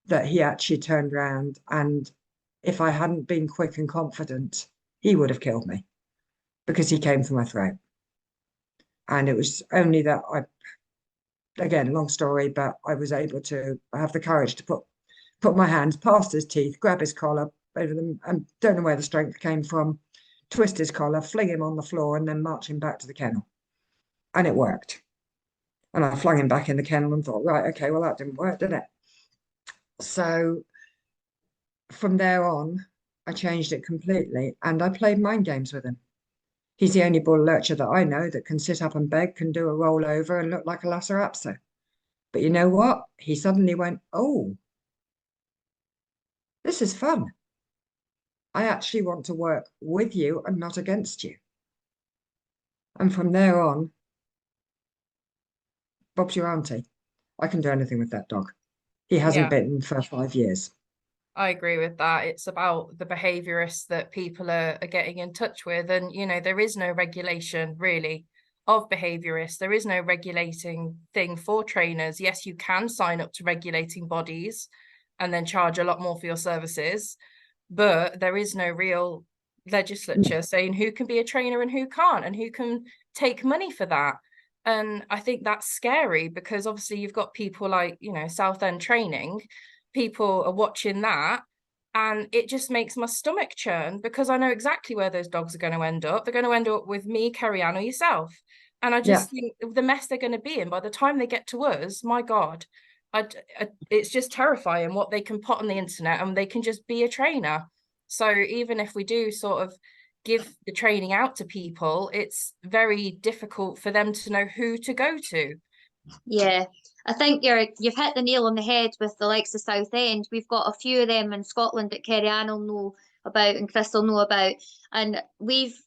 that he actually turned around. And if I hadn't been quick and confident, he would have killed me because he came for my throat. And it was only that again, long story, but I was able to have the courage to put my hands past his teeth, grab his collar over them, and don't know where the strength came from, twist his collar, fling him on the floor, and then march him back to the kennel. And it worked. And I flung him back in the kennel and thought, right, okay, well, that didn't work, did it? So from there on, I changed it completely, and I played mind games with him. He's the only bull lurcher that I know that can sit up and beg, can do a rollover and look like a Lhasa But you know what? He suddenly went, oh, this is fun. I actually want to work with you and not against you. And from there on, Bob's your auntie. I can do anything with that dog. He hasn't bitten for 5 years. I agree with that. It's about the behaviourists that people are getting in touch with. And, you know, there is no regulation really of behaviourists. There is no regulating thing for trainers. Yes, you can sign up to regulating bodies and then charge a lot more for your services, but there is no real legislature saying who can be a trainer and who can't, and who can take money for that. And I think that's scary because obviously you've got people like, you know, Southend Training, people are watching that, and it just makes my stomach churn because I know exactly where those dogs are going to end up. They're going to end up with me, Kerry-Ann, or yourself. And I just think the mess they're going to be in by the time they get to us, my God, it's just terrifying what they can put on the internet, and they can just be a trainer. So even if we do sort of give the training out to people, it's very difficult for them to know who to go to. Yeah, I think you've hit the nail on the head with the likes of Southend. We've got a few of them in Scotland that Kerry-Ann will know about and Chris will know about. And we've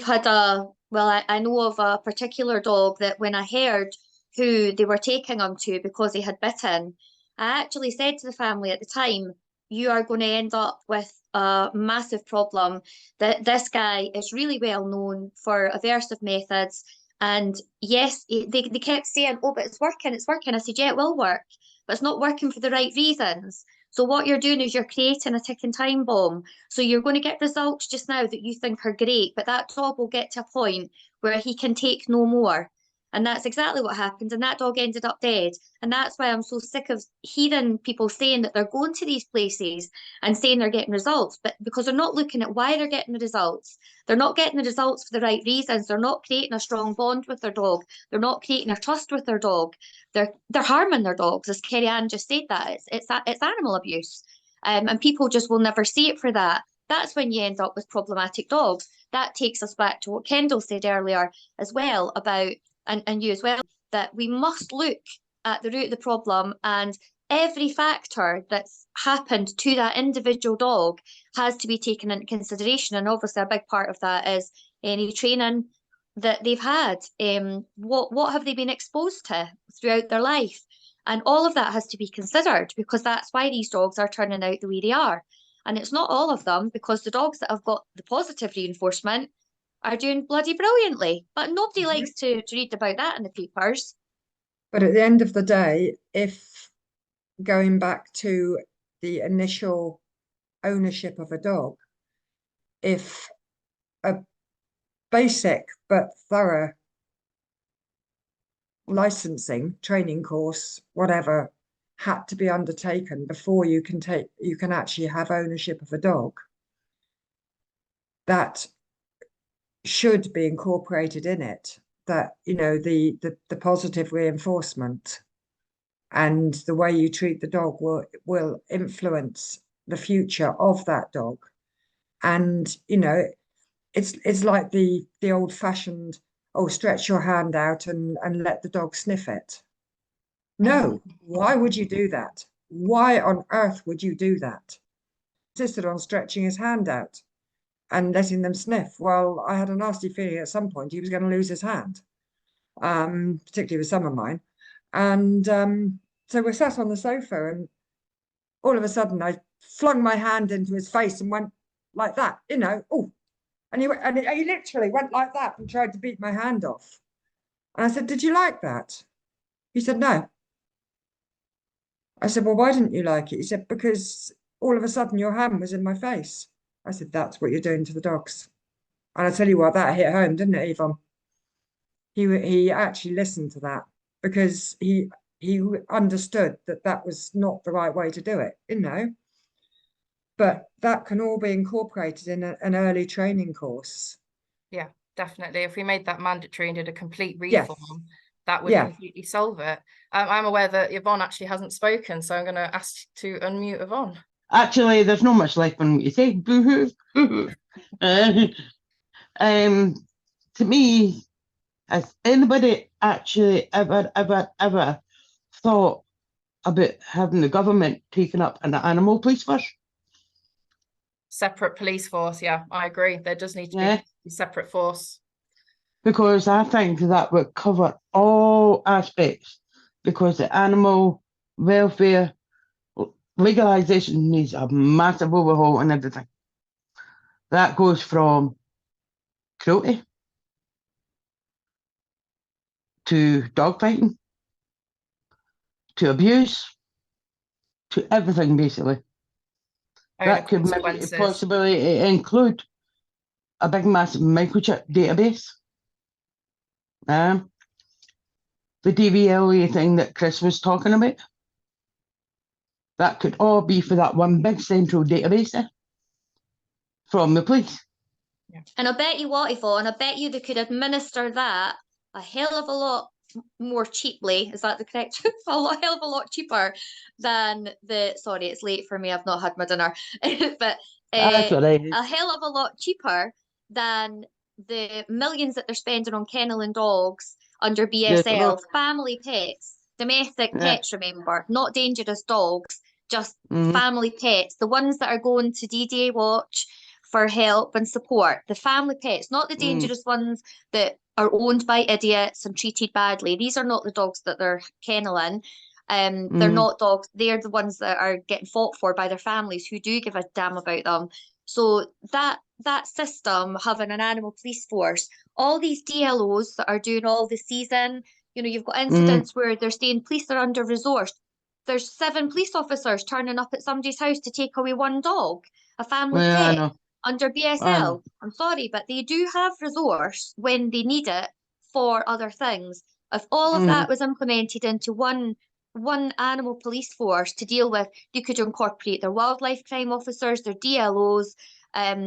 had I know of a particular dog that when I heard who they were taking him to because he had bitten, I actually said to the family at the time, you are going to end up with a massive problem. That this guy is really well known for aversive methods. And yes, they kept saying, oh, but it's working, it's working. I said, yeah, it will work, but it's not working for the right reasons. So what you're doing is you're creating a ticking time bomb. So you're going to get results just now that you think are great, but that dog will get to a point where he can take no more. And that's exactly what happened. And that dog ended up dead. And that's why I'm so sick of hearing people saying that they're going to these places and saying they're getting results, but because they're not looking at why they're getting the results. They're not getting the results for the right reasons. They're not creating a strong bond with their dog. They're not creating a trust with their dog. They're harming their dogs, as Kerry-Ann just said that. It's animal abuse. And people just will never see it for that. That's when you end up with problematic dogs. That takes us back to what Kendall said earlier as well about, and you as well, that we must look at the root of the problem, and every factor that's happened to that individual dog has to be taken into consideration. And obviously a big part of that is any training that they've had. What have they been exposed to throughout their life? And all of that has to be considered, because that's why these dogs are turning out the way they are. And it's not all of them, because the dogs that have got the positive reinforcement are doing bloody brilliantly. But nobody likes to read about that in the papers. But at the end of the day, if going back to the initial ownership of a dog, if a basic but thorough licensing, training course, whatever, had to be undertaken before you can actually have ownership of a dog, that should be incorporated in it, that, you know, the positive reinforcement and the way you treat the dog will influence the future of that dog. And, you know, it's like the old-fashioned, oh, stretch your hand out and let the dog sniff it. No, why would you do that? Why on earth would you do that? Insisted on stretching his hand out and letting them sniff. Well, I had a nasty feeling at some point he was going to lose his hand, particularly with some of mine. And so we sat on the sofa, and all of a sudden I flung my hand into his face and went like that, you know, oh. And he literally went like that and tried to beat my hand off. And I said, "Did you like that?" He said, "No." I said, "Well, why didn't you like it?" He said, "Because all of a sudden your hand was in my face." I said, "That's what you're doing to the dogs." And I tell you what, that hit home, didn't it, Yvonne? He actually listened to that, because he understood that was not the right way to do it, you know. But that can all be incorporated in an early training course. Yeah, definitely. If we made that mandatory and did a complete reform, Yes. that would completely solve it. I'm aware that Yvonne actually hasn't spoken, so I'm going to ask to unmute Yvonne. Actually, there's not much left on what you say. Boo-hoo. To me, has anybody actually ever thought about having the government taken up an animal police force? Separate police force, yeah, I agree. There does need to be a separate force. Because I think that would cover all aspects, because the animal welfare legalisation needs a massive overhaul and everything. That goes from cruelty to dogfighting to abuse to everything, basically. That could maybe possibly include a big, massive microchip database. The DVLA thing that Chris was talking about. That could all be for that one big central database there from the police. Yeah. And I bet you what, Yvonne, I bet you they could administer that a hell of a lot more cheaply. Is that the correct? Hell of a lot cheaper than sorry, it's late for me, I've not had my dinner. But a hell of a lot cheaper than the millions that they're spending on kenneling dogs under BSL. Family pets, domestic pets, remember, not dangerous dogs, just family pets, the ones that are going to DDA Watch for help and support, the family pets, not the dangerous ones that are owned by idiots and treated badly. These are not the dogs that they're kenneling. They're not dogs, they're the ones that are getting fought for by their families who do give a damn about them. So that system, having an animal police force, all these DLOs that are doing all the season, you know, you've got incidents where they're saying police are under-resourced. There's 7 police officers turning up at somebody's house to take away one dog, a family pet, under BSL. I'm sorry, but they do have resource when they need it for other things. If all of that was implemented into one animal police force to deal with, you could incorporate their wildlife crime officers, their DLOs.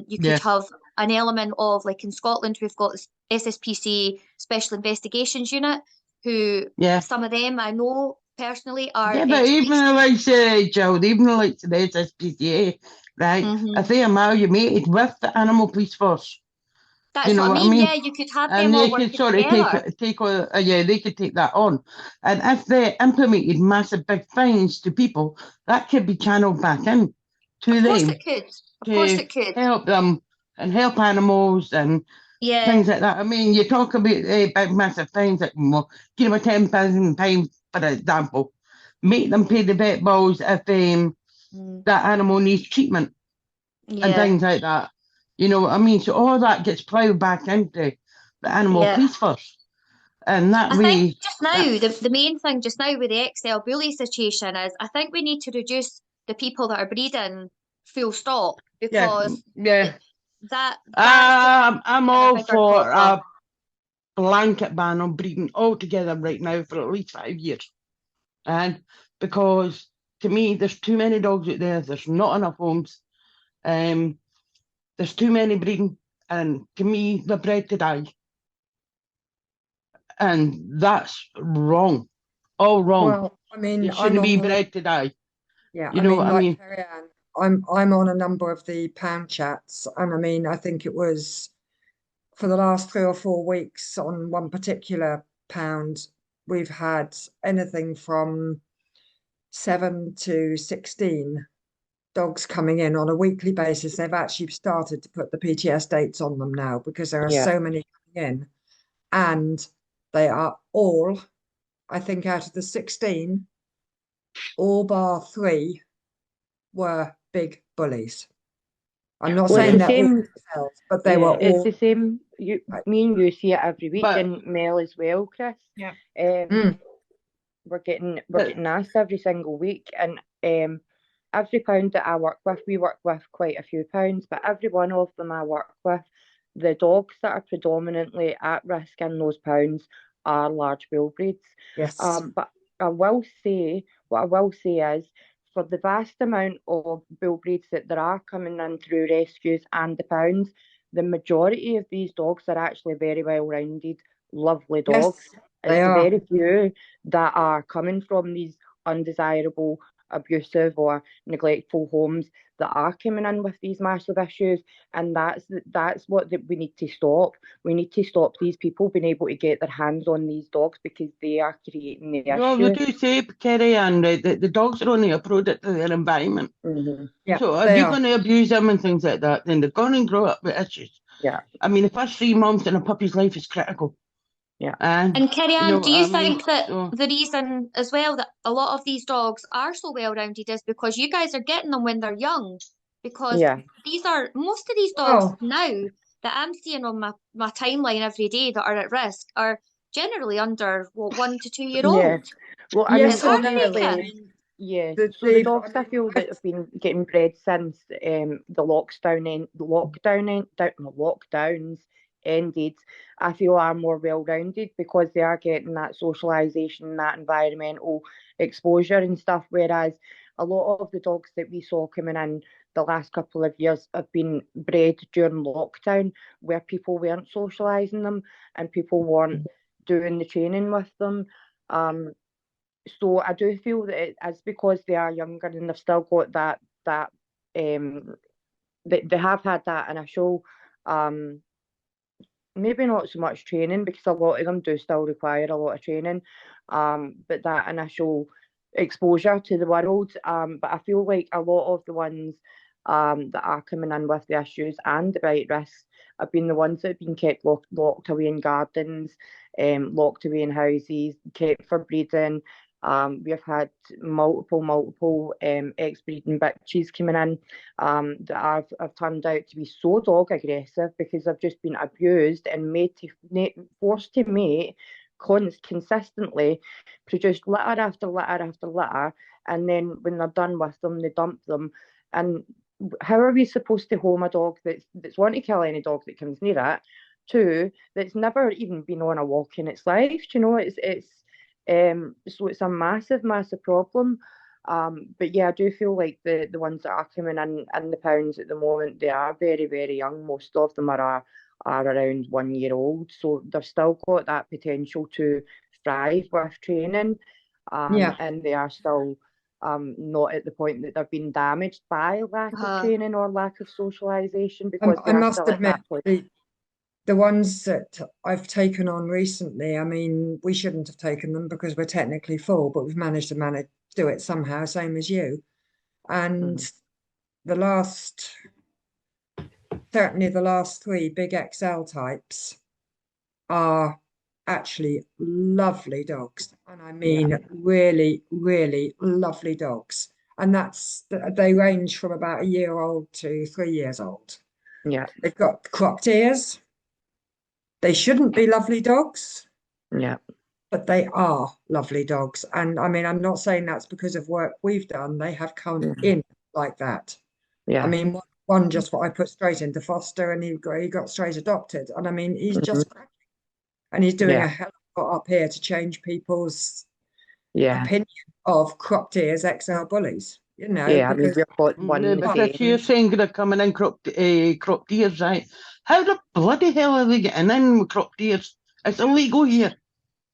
You could have an element of, like in Scotland, we've got this SSPC Special Investigations Unit, who some of them I know personally are. Yeah, but even like Jill, even like the SSPCA, right? If they amalgamated with the animal police force, that's what I mean. Yeah, you could have them all working together. They could take that on, and if they implemented massive big fines to people, that could be channeled back in to them. Of course it could. Of course it could. Help them and help animals and things like that. I mean, you talk about big massive fines, like, well, give them a £10,000 for example. make them pay the vet bills if that animal needs treatment and Yeah, things like that. You know what I mean? So all that gets ploughed back into the animal yeah. police first. And that I think way, just now, the main thing just now with the XL bully situation is I think we need to reduce the people that are breeding full stop, because yeah. that's just I'm a all bigger for problem. a blanket ban on breeding altogether right now for at least 5 years. And because to me, there's too many dogs out there, there's not enough homes, there's too many breeding, and to me, they're bred to die. And that's wrong. All wrong. Well, I mean, They I'm shouldn't be on the, bred to die. yeah, You I know mean, what I like mean? Carrie Ann, I'm on a number of the pound chats, and I mean, I think it was for the last 3 or 4 weeks on one particular pound, we've had anything from 7 to 16 dogs coming in on a weekly basis. They've actually started to put the PTS dates on them now because there are Yeah. so many coming in, and they are all, I think, out of the 16, all bar 3 were big bullies. I'm not Well, saying it's the they're all same. themselves, but they were It's all. the same. Me and you see it every week, But- and Mel as well, Chris. Yeah. We're getting asked every single week, and every pound that I work with, we work with quite a few pounds, but every one of them I work with, the dogs that are predominantly at risk in those pounds are large bull breeds. Yes. But I will say, what I will say is, for the vast amount of bull breeds that there are coming in through rescues and the pounds, the majority of these dogs are actually very well-rounded, lovely dogs. Yes, they It's are. very few that are coming from these undesirable, abusive or neglectful homes that are coming in with these massive issues, and that's what we need to stop. We need to stop these people being able to get their hands on these dogs because they are creating the Well, they issue. do say, Kerry Ann, right, that the dogs are only a product of their environment. Yeah, So if they you're are. going to abuse them and things like that, then they're going to grow up with issues. Yeah. I mean, the first 3 months in a puppy's life is critical. Yeah. And Carrie you Ann, know do you what I mean? think that So- the reason as well that a lot of these dogs are so well-rounded is because you guys are getting them when they're young? Because Yeah. most of these dogs Well- now that I'm seeing on my timeline every day that are at risk are generally under 1 to 2 year old. Yeah. Well, I Yes mean, or no? obviously, I mean, yeah. the- So the the- dogs I feel that have been getting bred since the lockdowns ended, I feel are more well-rounded because they are getting that socialisation, that environmental exposure and stuff. Whereas a lot of the dogs that we saw coming in the last couple of years have been bred during lockdown, where people weren't socialising them and people weren't doing the training with them. So I do feel that it's because they are younger and they've still got that they have had that initial maybe not so much training, because a lot of them do still require a lot of training, but that initial exposure to the world. But I feel like a lot of the ones that are coming in with the issues and the right risks have been the ones that have been kept locked away in gardens, locked away in houses, kept for breeding. We've had multiple ex-breeding bitches coming in that have turned out to be so dog aggressive because they've just been abused and forced to mate consistently, produce litter after litter after litter, and then when they're done with them, they dump them. And how are we supposed to home a dog that's wanting to kill any dog that comes near it? Two, that's never even been on a walk in its life. You know, so it's a massive problem. But yeah, I do feel like the ones that are coming in the pounds at the moment, they are very, very young. Most of them are around 1 year old, so they've still got that potential to thrive with training. And they are still not at the point that they've been damaged by lack of training or lack of socialisation, because I must admit, the ones that I've taken on recently, I mean, we shouldn't have taken them because we're technically full, but we've managed to do it somehow, same as you. And certainly the last 3 big XL types are actually lovely dogs. And I mean, really, really lovely dogs. And they range from about a year old to 3 years old. Yeah. They've got cropped ears. They shouldn't be lovely dogs. Yeah. But they are lovely dogs. And I mean, I'm not saying that's because of work we've done. They have come in like that. Yeah. I mean, one just what I put straight into foster, and he got straight adopted. And I mean, he's just cracking. And he's doing a hell of a lot up here to change people's opinion of cropped ears XL bullies. You know, I mean, because we've got one. But if you're saying they're coming in cropped ears, right? How the bloody hell are they getting in with cropped ears? It's illegal here.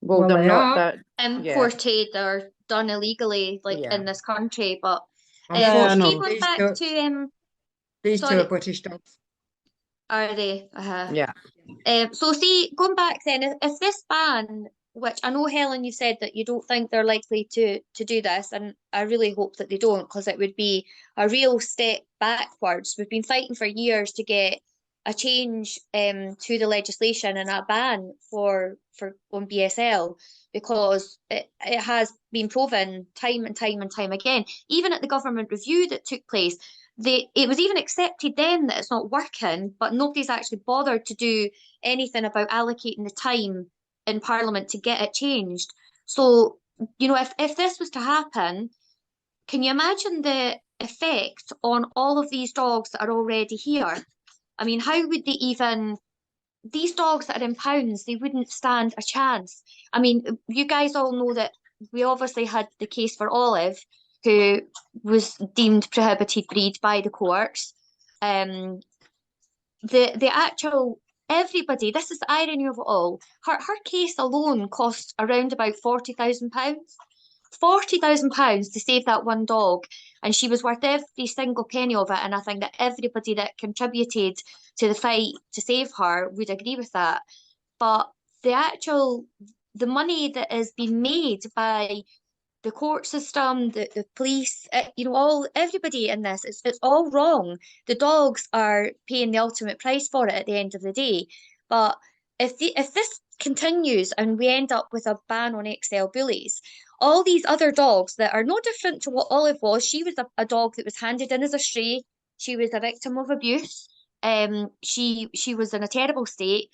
Well, they're not that imported or done illegally, like in this country. But unfortunately, going back to these two are British dogs. Are they? Yeah. So see, going back then, if this ban, which I know, Helen, you said that you don't think they're likely to do this, and I really hope that they don't, because it would be a real step backwards. We've been fighting for years to get a change to the legislation and a ban on BSL, because it has been proven time and time and time again, even at the government review that took place. It was even accepted then that it's not working, but nobody's actually bothered to do anything about allocating the time in Parliament to get it changed. So, you know, if this was to happen, can you imagine the effect on all of these dogs that are already here? I mean, how would they even... These dogs that are in pounds, they wouldn't stand a chance. I mean, you guys all know that we obviously had the case for Olive, who was deemed prohibited breed by the courts. The actual... Everybody, this is the irony of it all. Her case alone cost around about £40,000. £40,000 to save that one dog, and she was worth every single penny of it. And I think that everybody that contributed to the fight to save her would agree with that. But the money that has been made by the court system, the police, you know, everybody in this, it's all wrong. The dogs are paying the ultimate price for it at the end of the day. But if this continues and we end up with a ban on XL bullies, all these other dogs that are no different to what Olive was. She was a dog that was handed in as a stray. She was a victim of abuse. She was in a terrible state.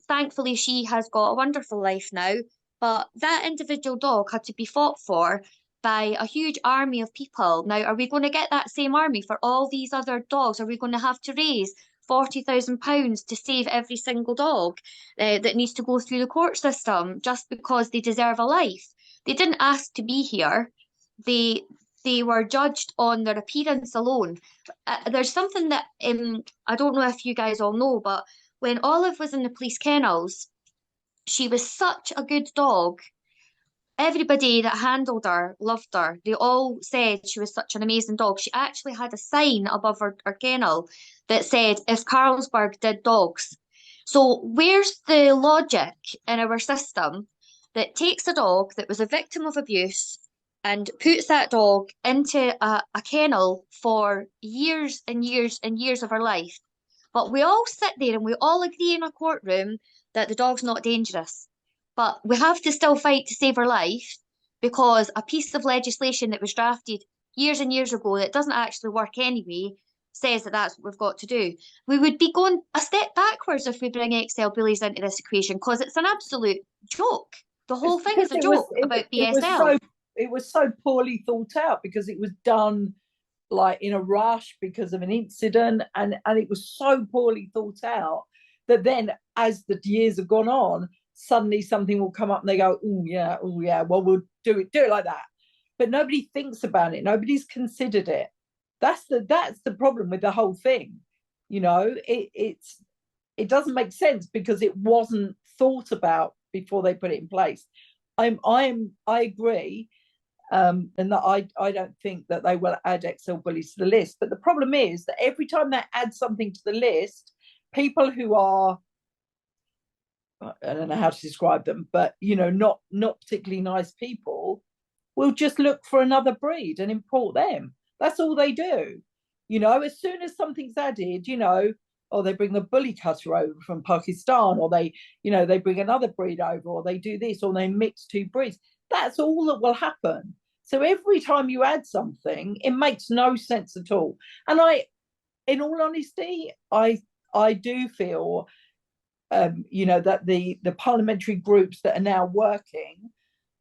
Thankfully, she has got a wonderful life now. But that individual dog had to be fought for by a huge army of people. Now, are we going to get that same army for all these other dogs? Are we going to have to raise £40,000 to save every single dog that needs to go through the court system just because they deserve a life? They didn't ask to be here. They were judged on their appearance alone. There's something that I don't know if you guys all know, but when Olive was in the police kennels, she was such a good dog. Everybody that handled her loved her. They all said she was such an amazing dog. She actually had a sign above her kennel that said, "If Carlsberg did dogs." So where's the logic in our system that takes a dog that was a victim of abuse and puts that dog into a kennel for years and years and years of her life? But we all sit there and we all agree in a courtroom that the dog's not dangerous. But we have to still fight to save her life because a piece of legislation that was drafted years and years ago that doesn't actually work anyway says that that's what we've got to do. We would be going a step backwards if we bring XL bullies into this equation, because it's an absolute joke. The whole thing is a joke about BSL. It was so poorly thought out because it was done like in a rush because of an incident, and it was so poorly thought out that then as the years have gone on, suddenly something will come up and they go, oh yeah, well, we'll do it like that. But nobody thinks about it. Nobody's considered it. That's the problem with the whole thing. You know, it doesn't make sense because it wasn't thought about before they put it in place. I agree, and that I don't think that they will add XL bullies to the list. But the problem is that every time they add something to the list, people who are, I don't know how to describe them, but you know, not particularly nice people, will just look for another breed and import them. That's all they do. You know, as soon as something's added, you know, or they bring the bully cutter over from Pakistan, or they, you know, they bring another breed over, or they do this, or they mix two breeds. That's all that will happen. So every time you add something, it makes no sense at all. And in all honesty, I do feel, you know, that the parliamentary groups that are now working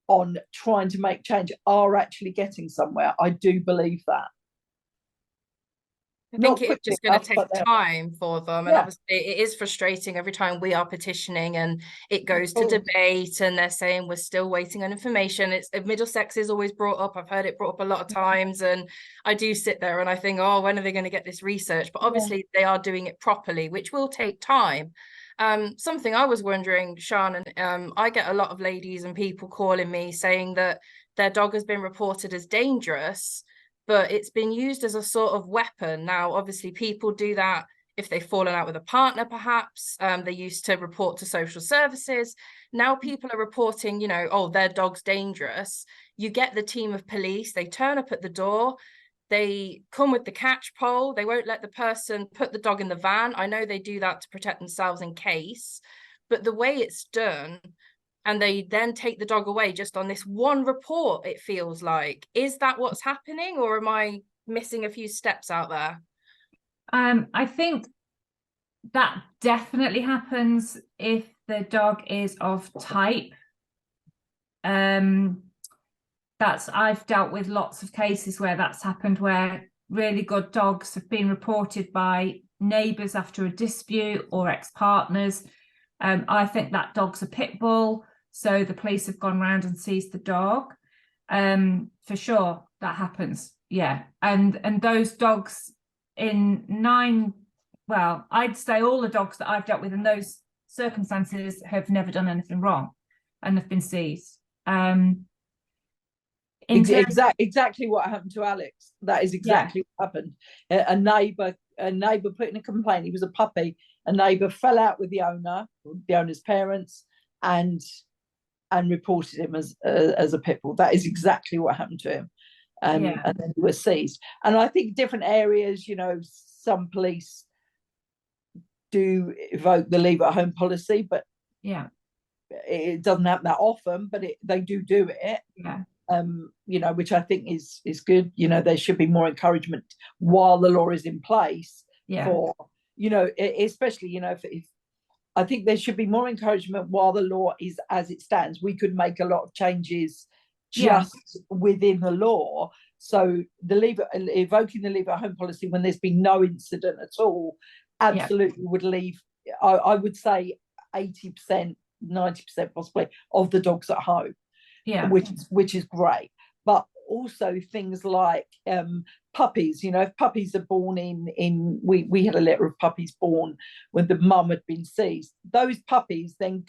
on trying to make change are actually getting somewhere. I do believe that. I think it's just going to take time for them. And obviously it is frustrating every time we are petitioning and it goes to debate and they're saying we're still waiting on information. It's Middlesex is always brought up. I've heard it brought up a lot of times, and I do sit there and I think, oh, when are they going to get this research? But obviously they are doing it properly, which will take time. Something I was wondering, Sian, and I get a lot of ladies and people calling me saying that their dog has been reported as dangerous, but it's been used as a sort of weapon. Now, obviously, people do that if they've fallen out with a partner, perhaps. They used to report to social services. Now people are reporting, you know, oh, their dog's dangerous. You get the team of police, they turn up at the door, they come with the catch pole, they won't let the person put the dog in the van. I know they do that to protect themselves in case, but the way it's done, and they then take the dog away just on this one report, it feels like. Is that what's happening, or am I missing a few steps out there? I think that definitely happens if the dog is of type. I've dealt with lots of cases where that's happened, where really good dogs have been reported by neighbours after a dispute or ex-partners. I think that dog's a pit bull, so the police have gone round and seized the dog. For sure, that happens. Yeah, and those dogs I'd say all the dogs that I've dealt with in those circumstances have never done anything wrong and have been seized. Exactly what happened to Alex. That is exactly what happened. A neighbour put in a complaint. He was a puppy. A neighbour fell out with the owner's parents, and reported him as a pit bull. That is exactly what happened to him. And then he was seized. And I think different areas, you know, some police do evoke the leave at home policy, but it doesn't happen that often, but they do it. You know, which I think is good. You know, there should be more encouragement while the law is in place for, you know, especially, you know, if I think there should be more encouragement while the law is as it stands. We could make a lot of changes just within the law. So evoking the leave at home policy when there's been no incident at all absolutely would leave, I would say, 80%, 90% possibly of the dogs at home. Which is great. But also things like puppies, you know, if puppies are born we had a litter of puppies born when the mum had been seized. Those puppies then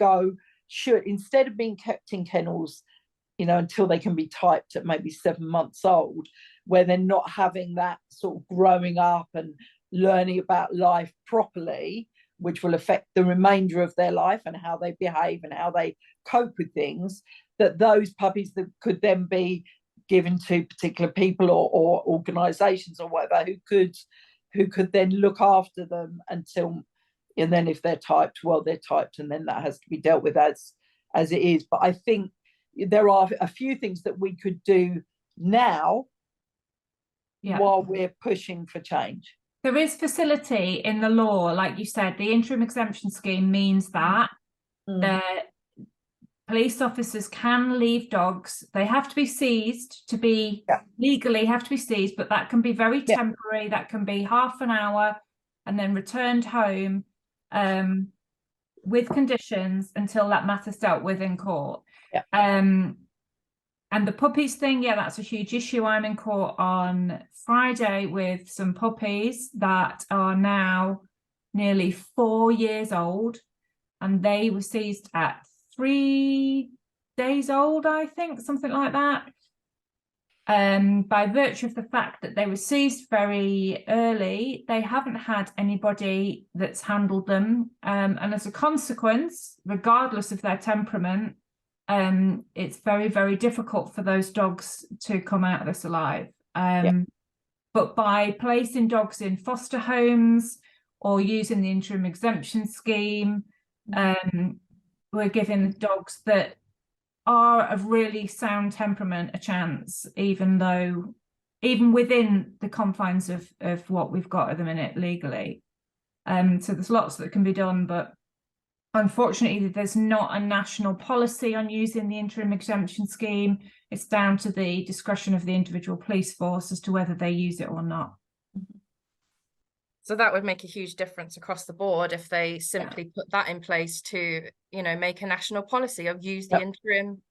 instead of being kept in kennels, you know, until they can be typed at maybe 7 months old, where they're not having that sort of growing up and learning about life properly, which will affect the remainder of their life and how they behave and how they cope with things, that those puppies that could then be given to particular people or organisations or whatever who could then look after them until, and then if they're typed, well, they're typed, and then that has to be dealt with as it is. But I think there are a few things that we could do now while we're pushing for change. There is facility in the law, like you said. The interim exemption scheme means that the police officers can leave dogs. They have to be seized to be legally have to be seized, but that can be very temporary. That can be half an hour and then returned home with conditions until that matter's dealt with in court. And the puppies thing, that's a huge issue. I'm in court on Friday with some puppies that are now nearly 4 years old, and they were seized at 3 days old, I think, something like that. By virtue of the fact that they were seized very early, they haven't had anybody that's handled them. And as a consequence, regardless of their temperament, it's very, very difficult for those dogs to come out of this alive. But by placing dogs in foster homes or using the interim exemption scheme. We're giving dogs that are of really sound temperament a chance, even within the confines of what we've got at the minute legally. So there's lots that can be done, but unfortunately there's not a national policy on using the interim exemption scheme. It's down to the discretion of the individual police force as to whether they use it or not. So that would make a huge difference across the board if they simply put that in place to, you know, make a national policy of use the interim,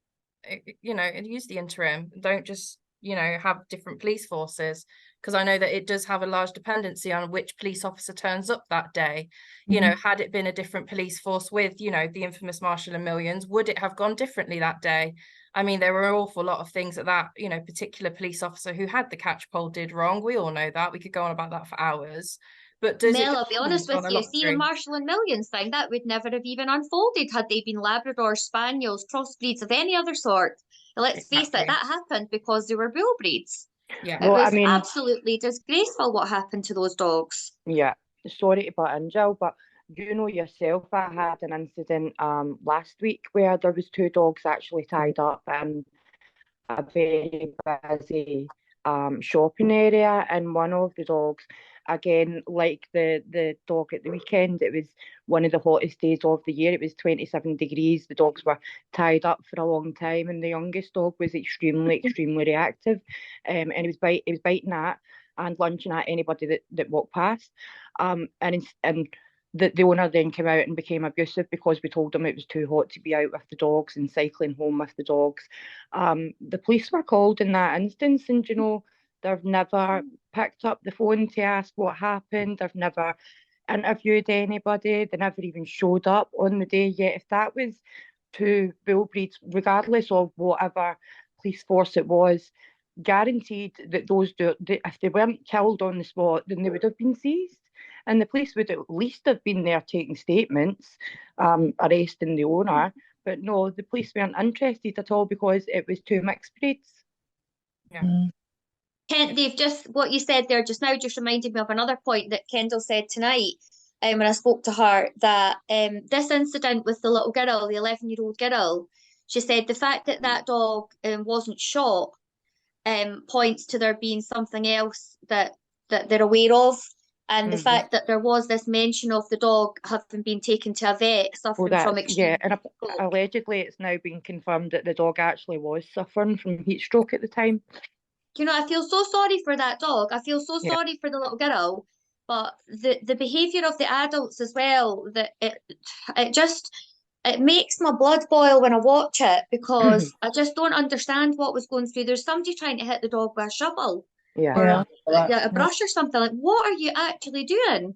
you know, and use the interim. Don't just, you know, have different police forces, because I know that it does have a large dependency on which police officer turns up that day. You know, had it been a different police force with, you know, the infamous Marshall and Millions, would it have gone differently that day? I mean, there were an awful lot of things that, you know, particular police officer who had the catch pole did wrong. We all know that. We could go on about that for hours. But does Mel, it I'll be honest with you, see the Marshall and Millions thing, that would never have even unfolded had they been Labrador, Spaniels, crossbreeds of any other sort. And let's face it, that happened because they were bull breeds. Yeah. Well, It was I mean, absolutely disgraceful what happened to those dogs. yeah, sorry to butt in, Jill, but you know yourself, I had an incident last week where there was 2 dogs actually tied up in a very busy shopping area, and one of the dogs, again, like the dog at the weekend, it was one of the hottest days of the year. It was 27 degrees. The dogs were tied up for a long time, and the youngest dog was extremely reactive, and he was biting at and lunging at anybody that walked past, and the owner then came out and became abusive because we told him it was too hot to be out with the dogs and cycling home with the dogs. The police were called in that instance, and you know, they've never picked up the phone to ask what happened. They've never interviewed anybody. They never even showed up on the day. Yet if that was 2 bull breeds, regardless of whatever police force it was, guaranteed that those if they weren't killed on the spot, then they would have been seized. And the police would at least have been there taking statements, arresting the owner. But no, the police weren't interested at all because it was 2 mixed breeds. Yeah. Kent, Dave, just what you said there just now just reminded me of another point that Kendall said tonight when I spoke to her, that this incident with the little girl, the 11-year-old girl, she said the fact that that dog wasn't shot points to there being something else that they're aware of. And the fact that there was this mention of the dog having been taken to a vet suffering from extreme and allegedly it's now been confirmed that the dog actually was suffering from heat stroke at the time. You know, I feel so sorry for that dog. I feel so sorry for the little girl, but the behaviour of the adults as well, that it makes my blood boil when I watch it, because I just don't understand what was going through. There's somebody trying to hit the dog with a shovel. Or a brush or something. Like, what are you actually doing?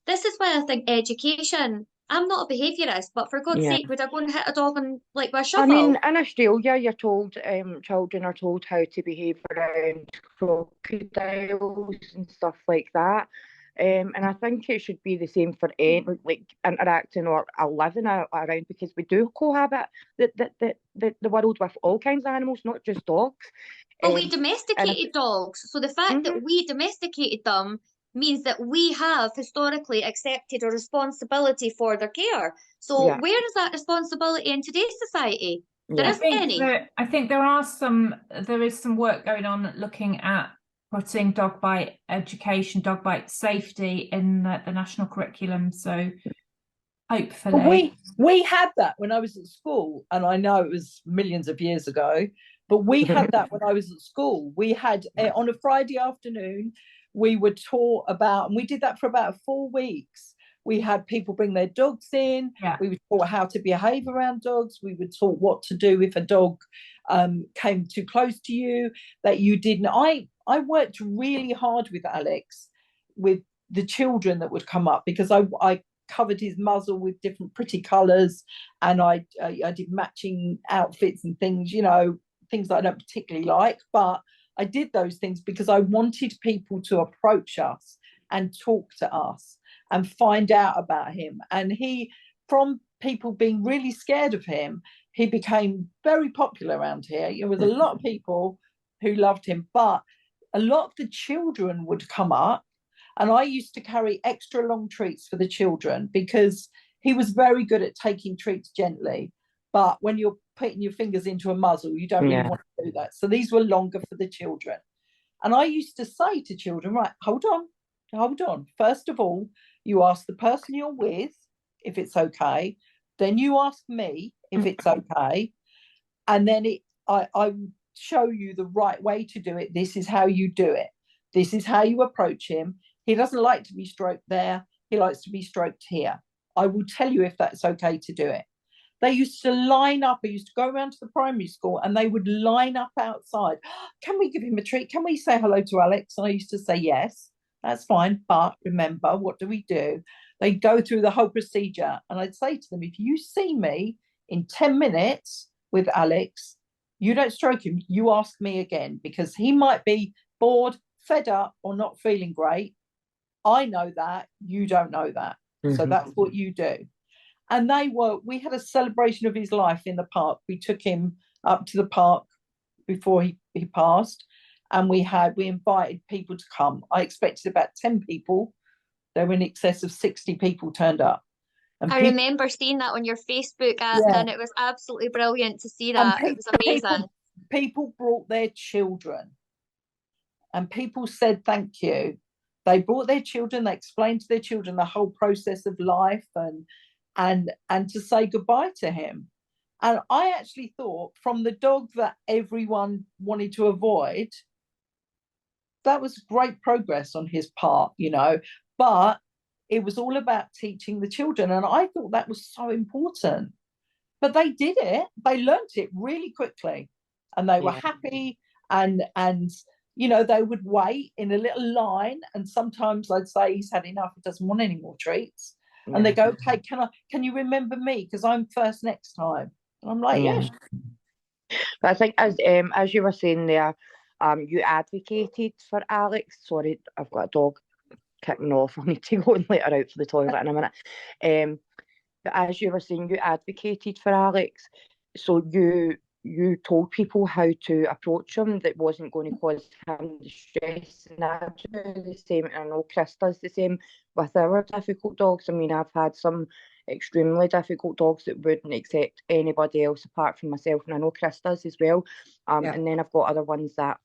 This is why I think education. I'm not a behaviourist, but for God's sake, would I go and hit a dog with a shovel? I mean, in Australia, you're told children are told how to behave around crocodiles and stuff like that. And I think it should be the same for any, like, interacting or living around, because we do cohabit the world with all kinds of animals, not just dogs. But we domesticated dogs. So the fact that we domesticated them means that we have historically accepted a responsibility for their care. So where is that responsibility in today's society? There isn't any. I think there is some work going on looking at putting dog bite education, dog bite safety in the national curriculum. So hopefully. We had that when I was at school, and I know it was millions of years ago, but we had that when I was at school. We had, on a Friday afternoon, we were taught about, and we did that for about 4 weeks. We had people bring their dogs in. We were taught how to behave around dogs. We were taught what to do if a dog came too close to you, that you didn't. I worked really hard with Alex, with the children that would come up, because I covered his muzzle with different pretty colours, and I did matching outfits and things, you know, things that I don't particularly like, but I did those things because I wanted people to approach us and talk to us and find out about him. And he, from people being really scared of him, he became very popular around here. There was a lot of people who loved him, but a lot of the children would come up And I used to carry extra long treats for the children because he was very good at taking treats gently. But when you're putting your fingers into a muzzle, you don't really want to do that. So these were longer for the children. And I used to say to children, right, hold on. First of all, you ask the person you're with if it's okay. Then you ask me if it's okay. And then I will show you the right way to do it. This is how you do it. This is how you approach him. He doesn't like to be stroked there. He likes to be stroked here. I will tell you if that's okay to do it. They used to line up. I used to go around to the primary school and they would line up outside. Can we give him a treat? Can we say hello to Alex? And I used to say, yes, that's fine. But remember, what do we do? They go through the whole procedure. And I'd say to them, if you see me in 10 minutes with Alex, you don't stroke him. You ask me again, because he might be bored, fed up, or not feeling great. I know that. You don't know that. So that's what you do. And we had a celebration of his life in the park. We took him up to the park before he passed, and we invited people to come. I expected about 10 people. There were in excess of 60 people turned up. And I remember seeing that on your Facebook, and it was absolutely brilliant to see that. It was amazing. People brought their children, and people said thank you. They brought their children. They explained to their children the whole process of life and to say goodbye to him. And I actually thought, from the dog that everyone wanted to avoid, that was great progress on his part, but it was all about teaching the children. And I thought that was so important. But they did it. They learnt it really quickly, and they were happy. And they would wait in a little line. And sometimes I'd say, he's had enough. He doesn't want any more treats. And they go, okay, can you remember me? Because I'm first next time. And I'm like, yes. But I think as you were saying there, you advocated for Alex. Sorry, I've got a dog kicking off. I need to go and let her out for the toilet in a minute. But as you were saying, you advocated for Alex. So you told people how to approach him that wasn't going to cause him distress. And I do the same, and I know Chris does the same with our difficult dogs. I mean, I've had some extremely difficult dogs that wouldn't accept anybody else apart from myself, and I know Chris does as well. And then I've got other ones that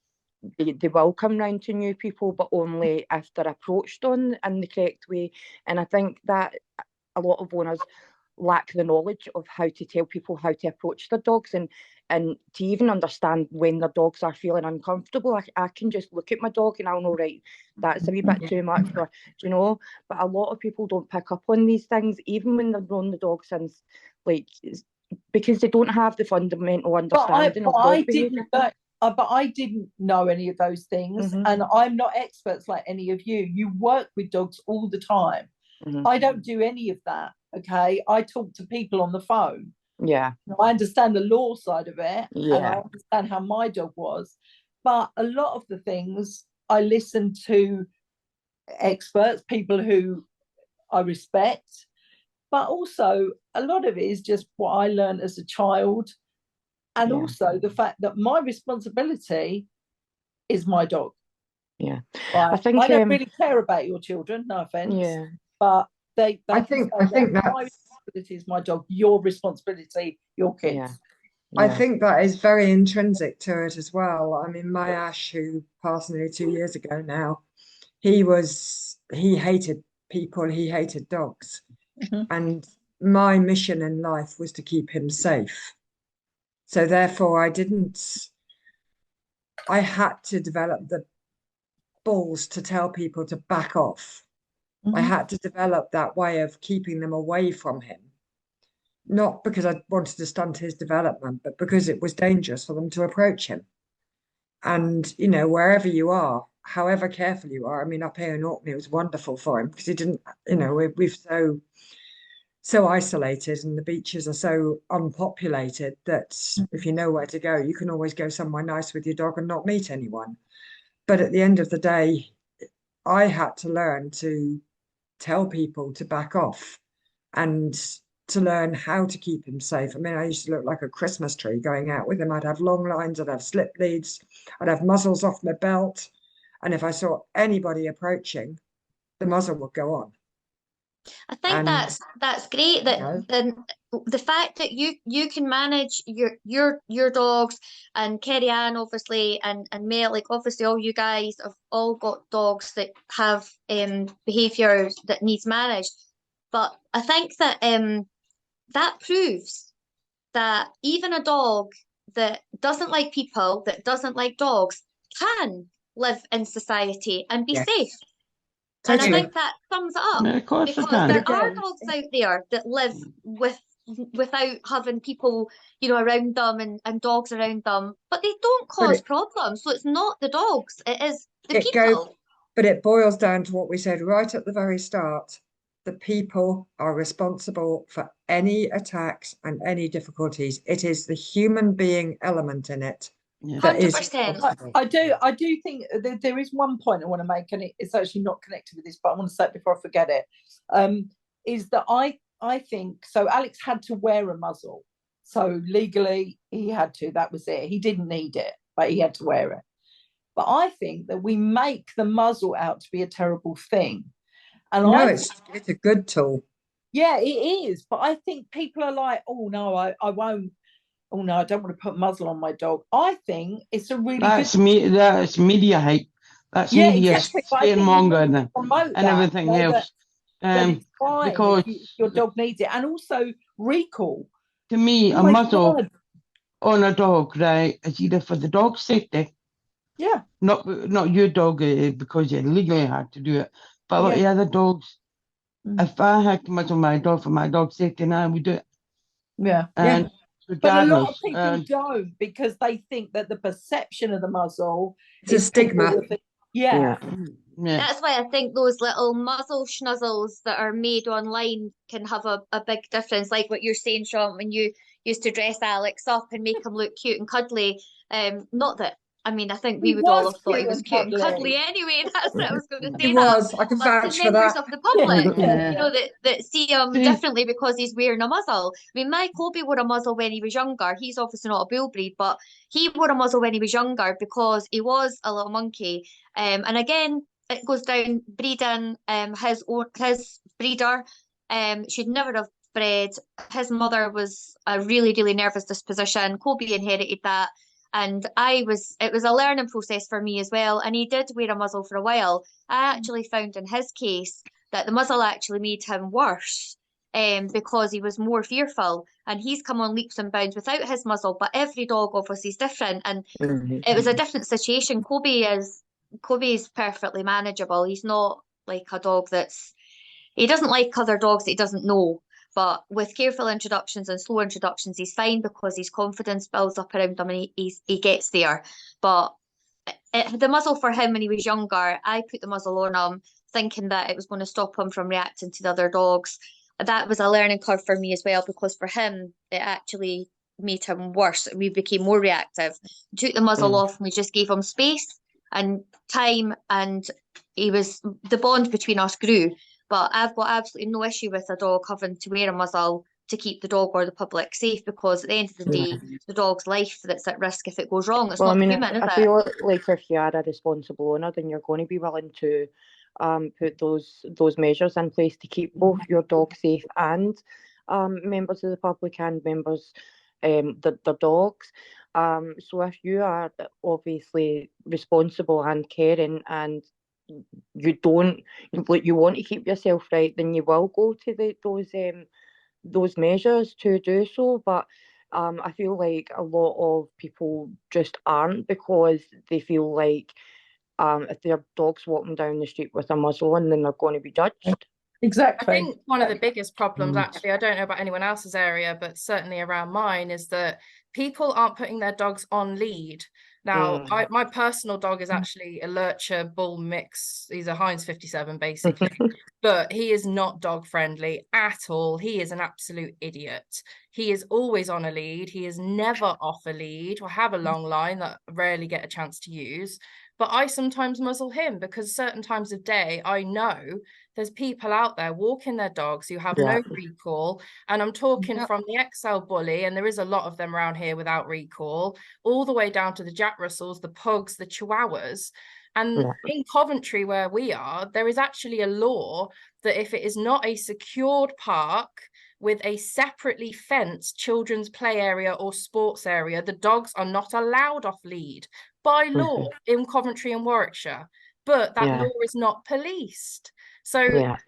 they will come round to new people, but only if they're approached in the correct way. And I think that a lot of owners lack the knowledge of how to tell people how to approach their dogs and to even understand when their dogs are feeling uncomfortable. I can just look at my dog and I'll know, right, that's a wee bit too much for, but a lot of people don't pick up on these things, even when they've known the dog since, because they don't have the fundamental understanding of dog behaviour. But I didn't know any of those things, and I'm not experts like any of you. You work with dogs all the time. I don't do any of that. Okay, I talk to people on the phone. I understand the law side of it, and I understand how my dog was, but a lot of the things I listen to experts, people who I respect, but also a lot of it is just what I learned as a child, and also the fact that my responsibility is my dog. I think I don't really care about your children, no offense, but I think my responsibility is my dog. Your responsibility, your kids. I think that is very intrinsic to it as well. I mean, my Ash, who passed nearly 2 years ago now, he hated people, he hated dogs. And my mission in life was to keep him safe. So therefore I had to develop the balls to tell people to back off. I had to develop that way of keeping them away from him. Not because I wanted to stunt his development, but because it was dangerous for them to approach him. And, wherever you are, however careful you are, I mean, up here in Orkney, it was wonderful for him because he didn't, we've so isolated, and the beaches are so unpopulated that if you know where to go, you can always go somewhere nice with your dog and not meet anyone. But at the end of the day, I had to learn to tell people to back off and to learn how to keep him safe. I mean, I used to look like a Christmas tree going out with him. I'd have long lines, I'd have slip leads, I'd have muzzles off my belt. And if I saw anybody approaching, the muzzle would go on. I think And that's great that the fact that you can manage your dogs, and Kerry Ann obviously and Mel, like obviously all you guys have all got dogs that have behaviours that needs managed. But I think that that proves that even a dog that doesn't like people, that doesn't like dogs, can live in society and be Yes. safe. Totally. And I think that sums it up, Yeah, of course because it can. there are dogs out there that live without having people, you know, around them and dogs around them, but they don't cause problems. So it's not the dogs, it is the people. But it boils down to what we said right at the very start. The people are responsible for any attacks and any difficulties. It is the human being element in it. Yeah. That is 100%. I do think there is one point I want to make, and it's actually not connected with this, but I want to say it before I forget it. Is that I think so. Alex had to wear a muzzle, so legally he had to. That was it. He didn't need it, but he had to wear it. But I think that we make the muzzle out to be a terrible thing, and no, it's a good tool. Yeah, it is. But I think people are like, oh no, I won't. Oh no, I don't want to put muzzle on my dog. I think it's a really That's good. that's media hype. That's media scaremongering and everything else. That it's fine because if your dog needs it, and also recall. To me, a muzzle on a dog, right, is either for the dog's safety. Yeah. Not your dog because you legally had to do it, but like the other dogs. If I had to muzzle my dog for my dog's safety, now I would do it. Yeah. And but a lot of people don't, because they think that the perception of the muzzle is a stigma. Yeah. That's why I think those little muzzle schnuzzles that are made online can have a big difference, like what you're saying, Sean, when you used to dress Alex up and make him look cute and cuddly. Not that, I mean, I think we would all have thought he was cute and cuddly anyway. That's what I was going to say. He was. I can vouch for that. Members of the public, you know, that see him differently because he's wearing a muzzle. I mean, my Kobe wore a muzzle when he was younger. He's obviously not a bull breed, but he wore a muzzle when he was younger because he was a little monkey. And again, it goes down breeding. His breeder, should never have bred. His mother was a really, really nervous disposition. Kobe inherited that. And it was a learning process for me as well. And he did wear a muzzle for a while. I actually found in his case that the muzzle actually made him worse, because he was more fearful. And he's come on leaps and bounds without his muzzle. But every dog obviously is different. And it was a different situation. Kobe is perfectly manageable. He's not like a dog he doesn't like other dogs that he doesn't know. But with careful introductions and slow introductions, he's fine because his confidence builds up around him and he gets there. But the muzzle for him when he was younger, I put the muzzle on him thinking that it was going to stop him from reacting to the other dogs. That was a learning curve for me as well, because for him, it actually made him worse. We became more reactive. We took the muzzle off and we just gave him space and time, and the bond between us grew. But I've got absolutely no issue with a dog having to wear a muzzle to keep the dog or the public safe, because at the end of the day, the dog's life that's at risk if it goes wrong. It's not human, is it? I feel like if you are a responsible owner, then you're going to be willing to put those measures in place to keep both your dog safe and members of the public and members the dogs. So if you are obviously responsible and caring and you want to keep yourself right, then you will go to those measures to do so. But I feel like a lot of people just aren't, because they feel like if their dog's walking down the street with a muzzle on, then they're going to be judged. Exactly. I think one of the biggest problems, actually, I don't know about anyone else's area, but certainly around mine, is that people aren't putting their dogs on lead. Now, my personal dog is actually a Lurcher bull mix. He's a Heinz 57, basically, but he is not dog friendly at all. He is an absolute idiot. He is always on a lead. He is never off a lead, or have a long line that I rarely get a chance to use. But I sometimes muzzle him because certain times of day, I know there's people out there walking their dogs who have no recall. And I'm talking from the XL Bully, and there is a lot of them around here without recall, all the way down to the Jack Russells, the Pugs, the Chihuahuas. And in Coventry, where we are, there is actually a law that if it is not a secured park with a separately fenced children's play area or sports area, the dogs are not allowed off lead by law in Coventry and Warwickshire. But that law is not policed. So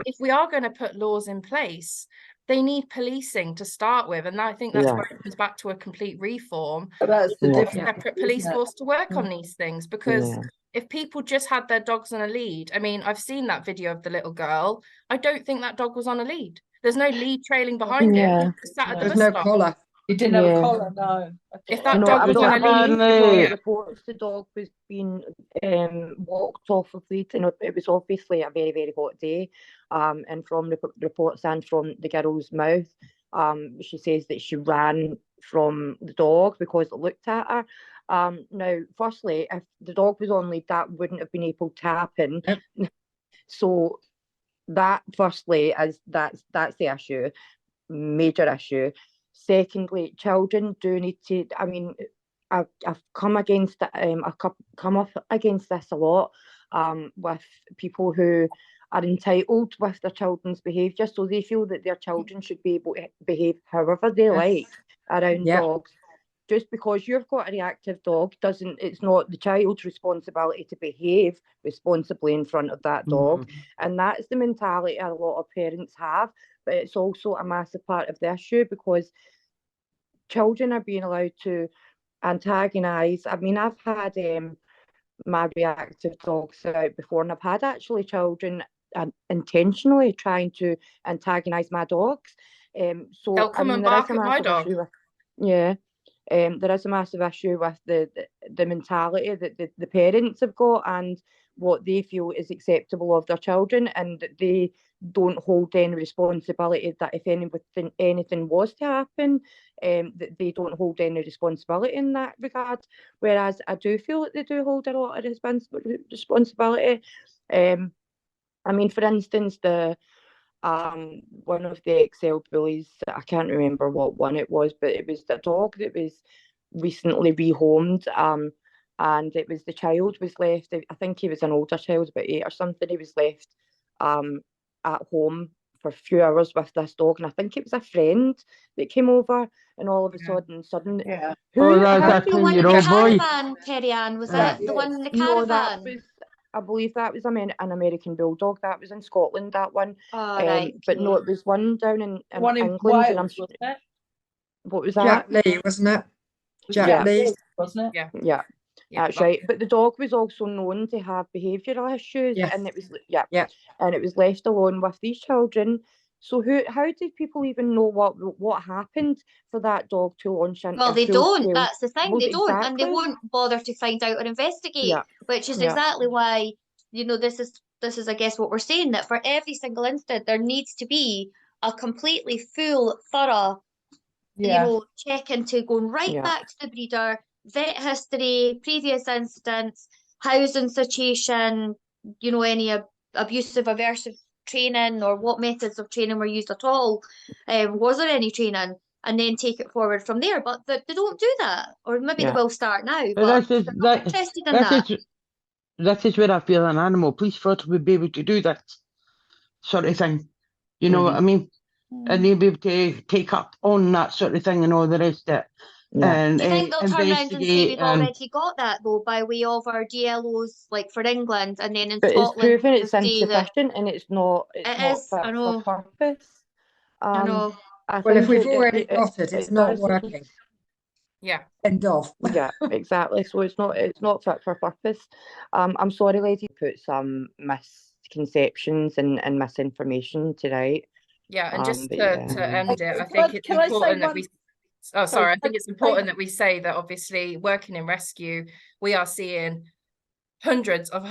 if we are going to put laws in place, they need policing to start with. And I think that's where it comes back to a complete reform. But that's the difference, Separate police force to work on these things, because if people just had their dogs on a lead, I mean, I've seen that video of the little girl. I don't think that dog was on a lead. There's no lead trailing behind him. He sat at the There's bus no stop. collar. He didn't have a collar, no. If that dog was on a lead, reports the dog was being walked off of lead, and it was obviously a very, very hot day. And from the reports and from the girl's mouth, she says that she ran from the dog because it looked at her. Now, firstly, if the dog was on lead, that wouldn't have been able to happen. So that, firstly, is that's the issue, major issue. Secondly, children do need to. I mean, I've come against I've come up against this a lot with people who are entitled with their children's behaviour, so they feel that their children should be able to behave however they like around dogs. Just because you've got a reactive dog it's not the child's responsibility to behave responsibly in front of that dog. And that's the mentality a lot of parents have, but it's also a massive part of the issue because children are being allowed to antagonise. I mean, I've had my reactive dogs out before, and I've had actually children intentionally trying to antagonise my dogs. So they'll come and bark at my dog. There is a massive issue with the mentality that the parents have got and what they feel is acceptable of their children, and that they don't hold any responsibility that if anything was to happen, that they don't hold any responsibility in that regard. Whereas I do feel that they do hold a lot of responsibility. I mean, for instance, one of the XL bullies, I can't remember what one it was, but it was the dog that was recently rehomed, and it was the child was left, I think he was an older child, about 8 or something, he was left at home for a few hours with this dog, and I think it was a friend that came over, and all of a sudden Oh, that's a the one in 10-year-old the boy. caravan, Kerry-Ann, was that the one in the No, caravan? I believe that was an American Bulldog. That was in Scotland, that one. Right. But no, it was one down in one in England. Wales, and wasn't it? What was that? Jack Lee, wasn't it? Jack Lee, wasn't it? Yeah. That's right. But the dog was also known to have behavioural issues, and it was and it was left alone with these children. So how did people even know what happened for that dog to launch into? Well, they don't. Scale? That's the thing. Well, they don't, and they exactly. won't bother to find out or investigate. Which is exactly why, you know, this is I guess what we're saying, that for every single incident there needs to be a completely full, thorough, you know, check into going right back to the breeder, vet history, previous incidents, housing situation, you know, any abusive, aversive training, or what methods of training were used at all. Was there any training? And then take it forward from there. But they don't do that, or maybe they will start now. But they're not interested in that. That is where I feel an animal police force would be able to do that sort of thing. You know what I mean? And they'd be able to take up on that sort of thing and all the rest of it. And do you think they'll turn around and say we've already got that, though, by way of our DLOs, like for England, and then in Scotland? But it's proven it's insufficient, and it's not fit for purpose. I know. Well, if we've already got it, it's not working. End of. Yeah, exactly. So it's not fit for purpose. I'm sorry, lady, put some misconceptions and misinformation tonight. Yeah, and just to end it, I think it's important that we. I think it's important that we say that obviously working in rescue, we are seeing hundreds of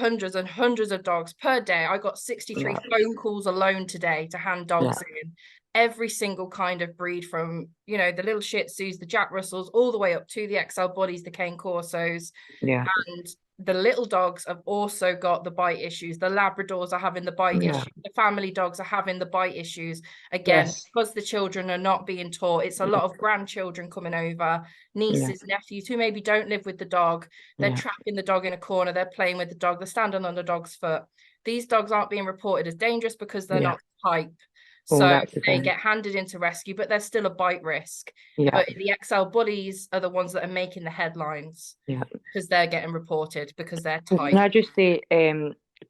dogs per day. I got 63 phone calls alone today to hand dogs in. Every single kind of breed, from, you know, the little Shih Tzus, the Jack Russells, all the way up to the XL Bullies, the Cane Corsos. And the little dogs have also got the bite issues. The Labradors are having the bite issues. The family dogs are having the bite issues. Again, because the children are not being taught. It's a lot of grandchildren coming over, nieces, nephews who maybe don't live with the dog. They're trapping the dog in a corner. They're playing with the dog. They're standing on the dog's foot. These dogs aren't being reported as dangerous because they're not type. So they get handed into rescue, but there's still a bite risk. But the XL bullies are the ones that are making the headlines because they're getting reported because they're tight. Can I just say,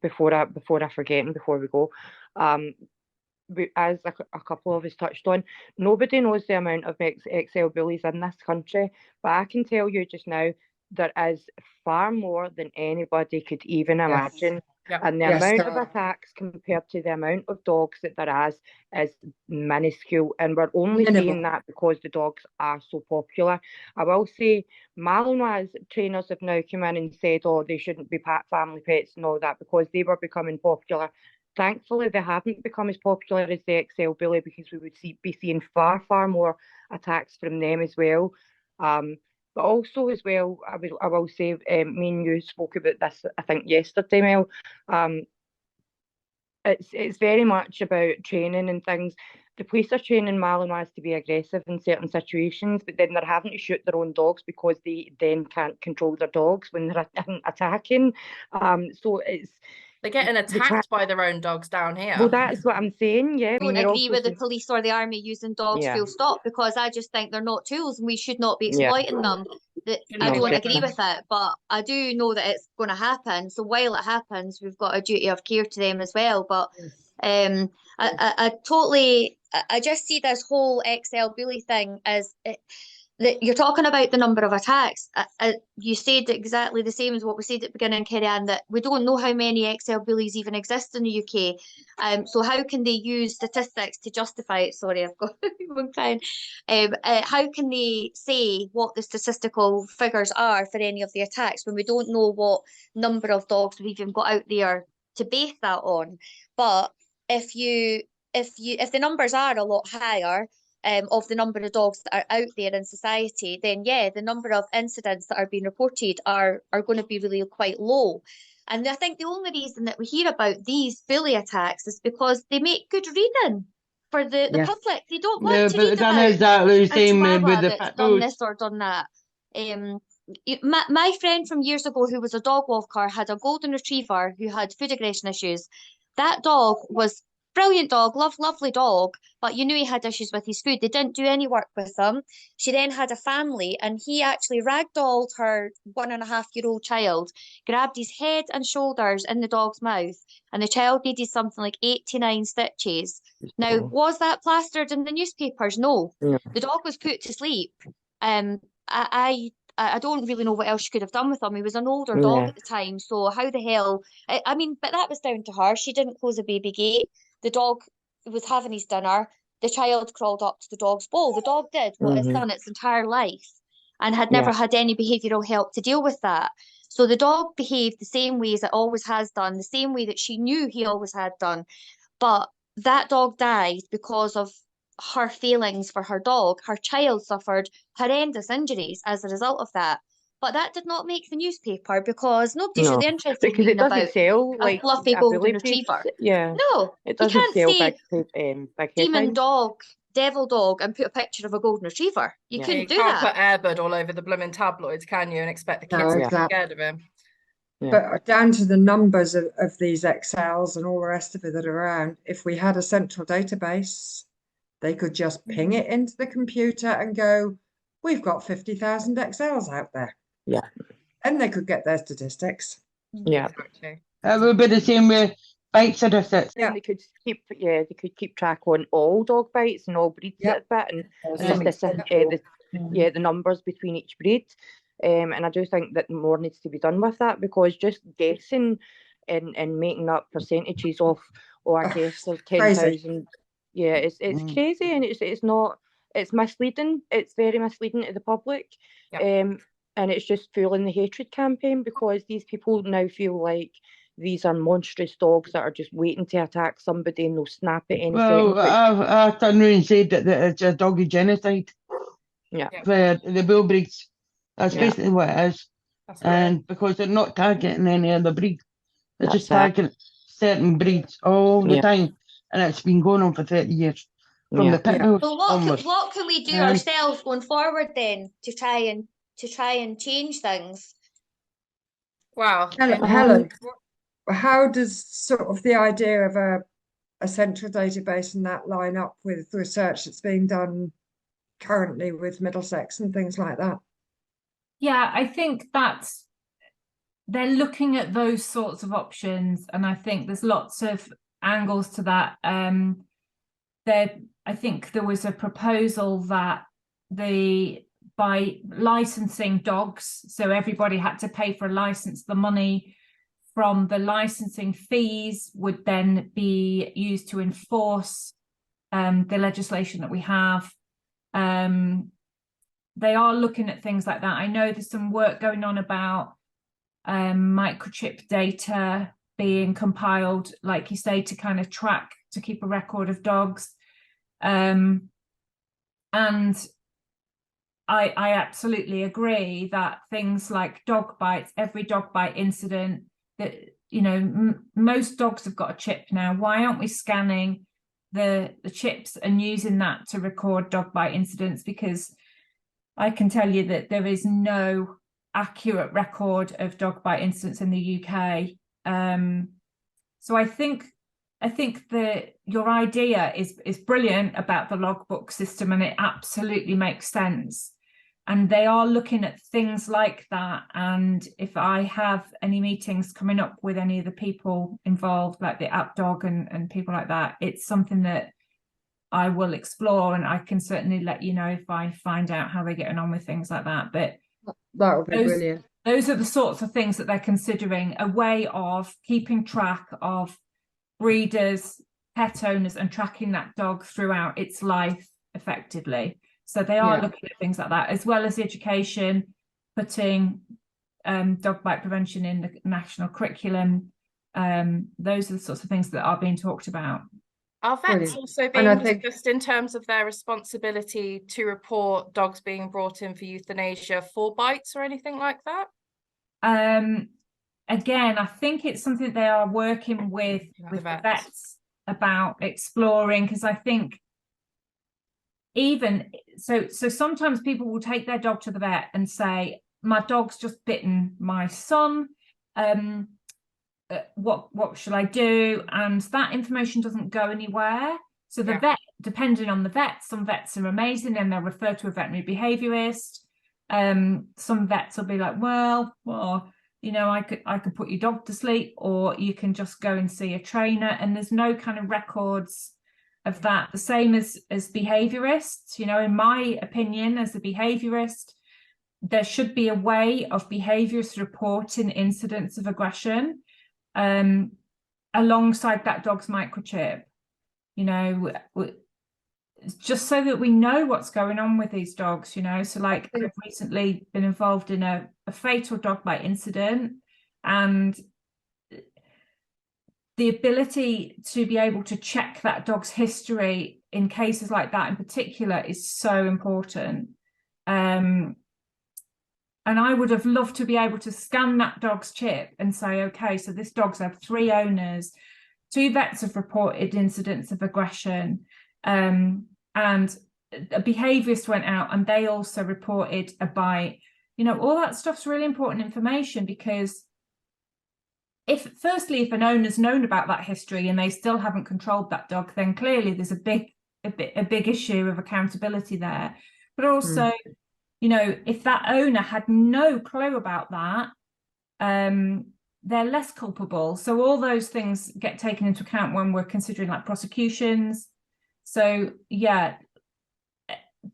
before I forget and before we go, as a couple of us touched on, nobody knows the amount of XL bullies in this country, but I can tell you just now there is far more than anybody could even imagine. And the amount of attacks compared to the amount of dogs that there is minuscule, and we're only seeing that because the dogs are so popular. I will say Malinois trainers have now come in and said, oh, they shouldn't be family pets and all that because they were becoming popular. Thankfully, they haven't become as popular as the XL bully because we would be seeing far more attacks from them as well. But also as well, I will say, me and you spoke about this, I think, yesterday, Mel. It's very much about training and things. The police are training Malinois to be aggressive in certain situations, but then they're having to shoot their own dogs because they then can't control their dogs when they're attacking. So they're getting attacked by their own dogs down here. Well, that's what I'm saying, I don't agree with the police or the army using dogs full stop, because I just think they're not tools and we should not be exploiting them. I don't agree with it, but I do know that it's going to happen. So while it happens, we've got a duty of care to them as well. But I just see this whole XL bully thing as you're talking about the number of attacks. You said exactly the same as what we said at the beginning, Kerry-Ann, that we don't know how many XL bullies even exist in the UK. So how can they use statistics to justify it? Sorry, I've got one crying. How can they say what the statistical figures are for any of the attacks when we don't know what number of dogs we've even got out there to base that on? But if the numbers are a lot higher, of the number of dogs that are out there in society, then the number of incidents that are being reported are going to be really quite low. And I think the only reason that we hear about these bully attacks is because they make good reading for the public. They don't want to read about exactly the same with the that's done this or done that. My friend from years ago who was a dog walker had a golden retriever who had food aggression issues. That dog was brilliant dog, lovely dog, but you knew he had issues with his food. They didn't do any work with him. She then had a family, and he actually ragdolled her 1.5-year-old child, grabbed his head and shoulders in the dog's mouth, and the child needed something like 8 to 9 stitches. Now, was that plastered in the newspapers? No. The dog was put to sleep. I don't really know what else she could have done with him. He was an older dog at the time, so how the hell? I mean, but that was down to her. She didn't close a baby gate. The dog was having his dinner. The child crawled up to the dog's bowl. The dog did what it's done its entire life and had never had any behavioural help to deal with that. So the dog behaved the same way as it always has done, the same way that she knew he always had done. But that dog died because of her feelings for her dog. Her child suffered horrendous injuries as a result of that. But that did not make the newspaper because nobody's really interested because in it doesn't about sell a fluffy golden retriever. No, it doesn't you can't sell say big demon headlines. dog, devil dog, and put a picture of a golden retriever. You couldn't do that. You can't put Airbud all over the blooming tabloids, can you, and expect the kids to be scared of him? But down to the numbers of these XLs and all the rest of it that are around, if we had a central database, they could just ping it into the computer and go, we've got 50,000 XLs out there. And they could get their statistics. Exactly. It would be the same with bite statistics. They could keep track on all dog bites and all breeds a bit, and the numbers between each breed. And I do think that more needs to be done with that, because just guessing and making up percentages of, I guess there's 10,000. It's crazy, and it's misleading. It's very misleading to the public. And it's just fueling the hatred campaign, because these people now feel like these are monstrous dogs that are just waiting to attack somebody and they'll snap at any second. Well, I've turned around and said that it's a doggy genocide. For the bull breeds. That's basically what it is. That's and because they're not targeting any other breed, they're just That's targeting certain breeds all the Yeah. time, and it's been going on for 30 years from Yeah. the pit bulls Well, onwards. what can we do And- ourselves going forward then to try and change things? Wow. Helen, how does sort of the idea of a central database and that line up with research that's being done currently with Middlesex and things like that? Yeah, I think that's they're looking at those sorts of options, and I think there's lots of angles to that. I think there was a proposal that by licensing dogs, so everybody had to pay for a license, the money from the licensing fees would then be used to enforce the legislation that we have. They are looking at things like that. I know there's some work going on about microchip data being compiled, like you say, to kind of track, to keep a record of dogs. And I absolutely agree that things like dog bites, every dog bite incident, that, you know, most dogs have got a chip now. Why aren't we scanning the chips and using that to record dog bite incidents? Because I can tell you that there is no accurate record of dog bite incidents in the UK. So I think that your idea is brilliant about the logbook system, and it absolutely makes sense. And they are looking at things like that. And if I have any meetings coming up with any of the people involved, like the app dog and people like that, it's something that I will explore, and I can certainly let you know if I find out how they're getting on with things like that. But that would be brilliant. Those are the sorts of things that they're considering, a way of keeping track of breeders, pet owners, and tracking that dog throughout its life effectively. So they are looking at things like that, as well as education, putting dog bite prevention in the national curriculum. Those are the sorts of things that are being talked about. Are vets Brilliant. also being discussed in terms of their responsibility to report dogs being brought in for euthanasia for bites or anything like that? Again, I think it's something they are working with the vets about exploring, because I think even so sometimes people will take their dog to the vet and say, my dog's just bitten my son, what should I do? And that information doesn't go anywhere. So the vet, depending on the vet, some vets are amazing and they'll refer to a veterinary behaviourist. Some vets will be like, well, you know, I could put your dog to sleep, or you can just go and see a trainer, and there's no kind of records of that. The same as behaviourists. You know, in my opinion, as a behaviourist, there should be a way of behaviourists reporting incidents of aggression alongside that dog's microchip, you know, just so that we know what's going on with these dogs, you know. So like, I've recently been involved in a fatal dog bite incident, and the ability to be able to check that dog's history in cases like that in particular is so important. And I would have loved to be able to scan that dog's chip and say, okay, so this dog's had 3 owners, 2 vets have reported incidents of aggression, and a behaviourist went out and they also reported a bite. You know, all that stuff's really important information, because if an owner's known about that history and they still haven't controlled that dog, then clearly there's a big issue of accountability there. But also, you know, if that owner had no clue about that, they're less culpable. So all those things get taken into account when we're considering like prosecutions. So yeah,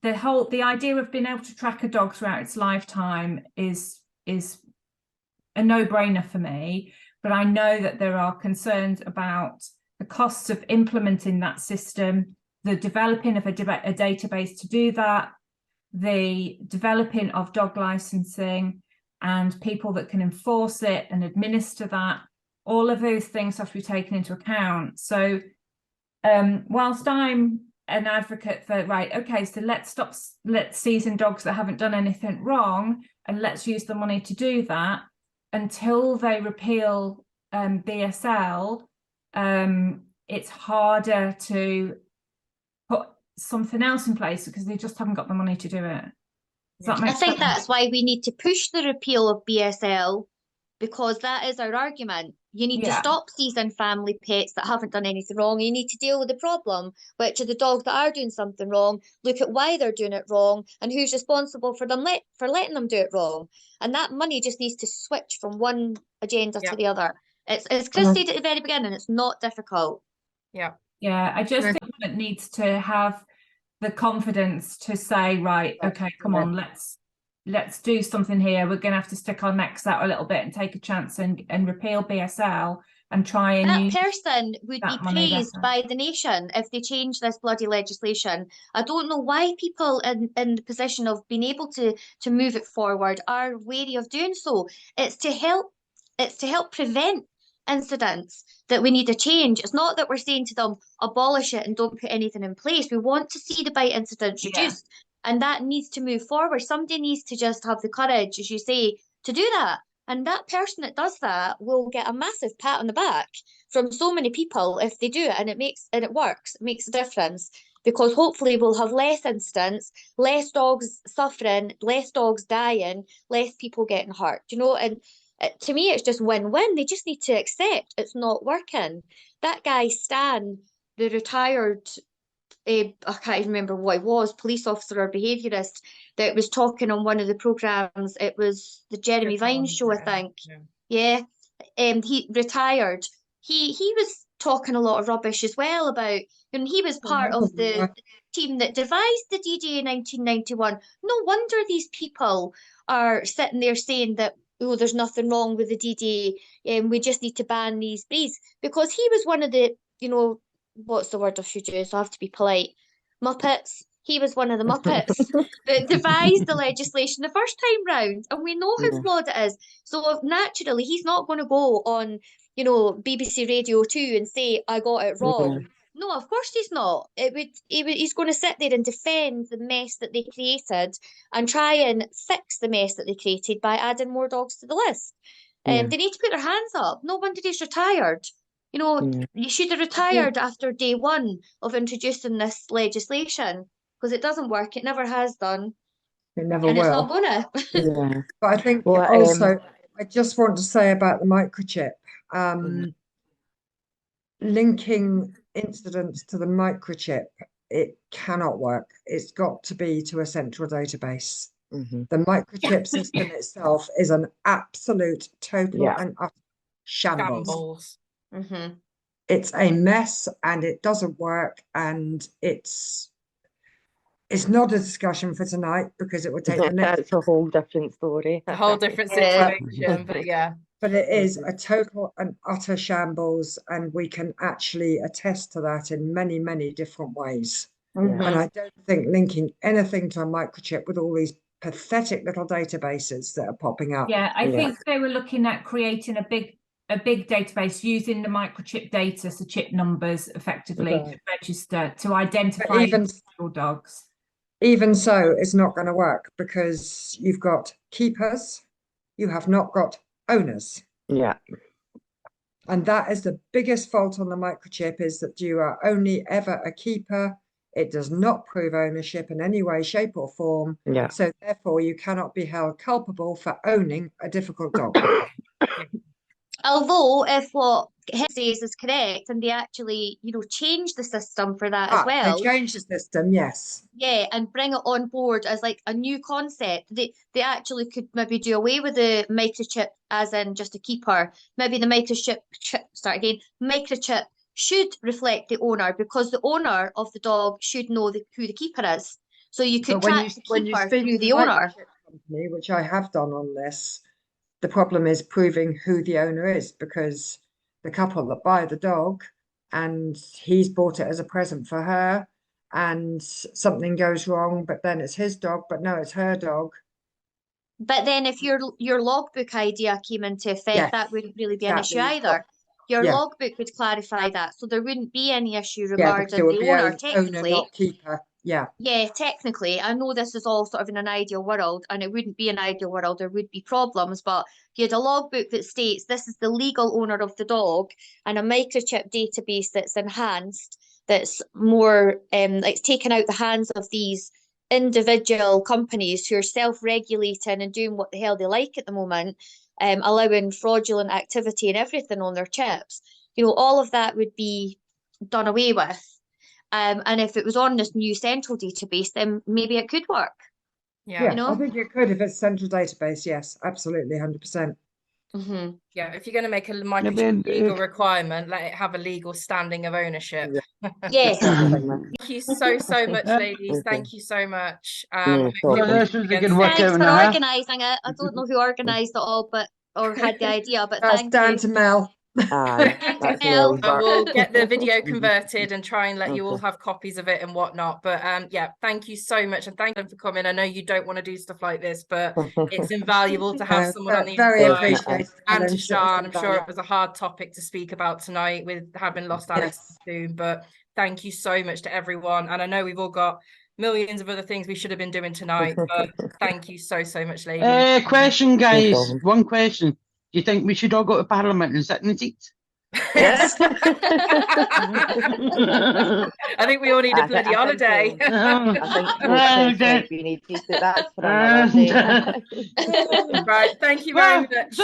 the idea of being able to track a dog throughout its lifetime is a no-brainer for me. But I know that there are concerns about the costs of implementing that system, the developing of a database to do that, the developing of dog licensing and people that can enforce it and administer that. All of those things have to be taken into account. So whilst I'm an advocate for, right, okay, so let's seizing dogs that haven't done anything wrong, and let's use the money to do that. Until they repeal BSL, it's harder to put something else in place because they just haven't got the money to do it. Does that make I think sense? that's why we need to push the repeal of BSL, because that is our argument. You need to stop seizing family pets that haven't done anything wrong. You need to deal with the problem, which are the dogs that are doing something wrong, look at why they're doing it wrong and who's responsible for them for letting them do it wrong. And that money just needs to switch from one agenda to the other. It's Chris said at the very beginning, it's not difficult. Yeah. Yeah, I just think it needs to have the confidence to say, right, okay, come on, let's do something here. We're going to have to stick our necks out a little bit and take a chance and repeal BSL and try and that use person would be praised by the nation if they change this bloody legislation. I don't know why people in the position of being able to move it forward are wary of doing so. It's to help prevent incidents that we need a change. It's not that we're saying to them, abolish it and don't put anything in place. We want to see the bite incidents reduced. And that needs to move forward. Somebody needs to just have the courage, as you say, to do that. And that person that does that will get a massive pat on the back from so many people if they do it, and it works. It makes a difference, because hopefully we'll have less incidents, less dogs suffering, less dogs dying, less people getting hurt. You know, and to me, it's just win-win. They just need to accept it's not working. That guy Stan, the retired, I can't even remember what it was, police officer or behaviourist, that was talking on one of the programmes. It was the Jeremy Vine show, I think. He retired. He was talking a lot of rubbish as well about, and he was part of the team that devised the DDA in 1991. No wonder these people are sitting there saying that, oh, there's nothing wrong with the DDA, and we just need to ban these breeds, because he was one of the, you know, what's the word I should use? I have to be polite. Muppets. He was one of the Muppets that devised the legislation the first time round, and we know how flawed it is. So naturally, he's not going to go on, you know, BBC Radio 2 and say, I got it wrong. No, of course he's not. He's going to sit there and defend the mess that they created and try and fix the mess that they created by adding more dogs to the list. They need to put their hands up. No wonder he's retired. You know, you should have retired after day one of introducing this legislation, because it doesn't work. It never has done. It never and will. It's not gonna. But I think also, I just want to say about the microchip, linking incidents to the microchip, it cannot work. It's got to be to a central database. The microchip system itself is an absolute total and utter shambles. It's a mess and it doesn't work, and it's not a discussion for tonight, because it would take the next. That's a whole different story. A whole different situation, but yeah. But it is a total and utter shambles, and we can actually attest to that in many, many different ways. And I don't think linking anything to a microchip with all these pathetic little databases that are popping up. Yeah, I think they were looking at creating a big database using the microchip data, so chip numbers effectively to register, to identify individual dogs. Even so, it's not going to work, because you've got keepers, you have not got owners. And that is the biggest fault on the microchip, is that you are only ever a keeper. It does not prove ownership in any way, shape or form. So therefore you cannot be held culpable for owning a difficult dog. Although, if what he says is correct, and they actually, you know, change the system for that as well. They change the system, yes. Yeah, and bring it on board as like a new concept. They actually could maybe do away with the microchip as in just a keeper. Maybe the microchip should reflect the owner, because the owner of the dog should know who the keeper is. So you could track the keeper through the owner. Company, which I have done on this, the problem is proving who the owner is, because the couple that buy the dog, and he's bought it as a present for her, and something goes wrong, but then it's his dog, but no, it's her dog. But then if your logbook idea came into effect, that wouldn't really be an issue either. Your logbook would clarify that, so there wouldn't be any issue regarding the owner, technically. Owner, not keeper. Yeah. Yeah, technically, I know this is all sort of in an ideal world, and it wouldn't be an ideal world, there would be problems, but you had a logbook that states this is the legal owner of the dog, and a microchip database that's enhanced, that's more like taken out the hands of these individual companies who are self-regulating and doing what the hell they like at the moment, allowing fraudulent activity and everything on their chips. You know, all of that would be done away with. And if it was on this new central database, then maybe it could work. Yeah, You know? I think it could if it's central database. Yes, absolutely, 100%. Mm-hmm. yeah. If you're going to make a microchip legal requirement, let it have a legal standing of ownership. Yes. Thank you so much, ladies. Thank you so much. Well, this was a good workout Thanks and for a half. organising it. I don't know who organised it all, but or had the idea, but That's thank down you. to Mel. Aye, Thanks, that's Mel. But we'll get the video Mm-hmm. converted and try and let you all have copies of it and whatnot. But yeah, thank you so much, and thank them for coming. I know you don't want to do stuff like this, but it's invaluable to have someone on the Very inside. appreciated. And to Helen. Sean, I'm sure it was a hard topic to speak about tonight with having lost Alex soon. But thank you so much to everyone. And I know we've all got millions of other things we should have been doing tonight, but thank you so much, ladies. Question, guys. One question. Do you think we should all go to Parliament and sit in the seats? Yes. I think we all need a bloody holiday. I think we need to do that for another day. Right, thank you very much.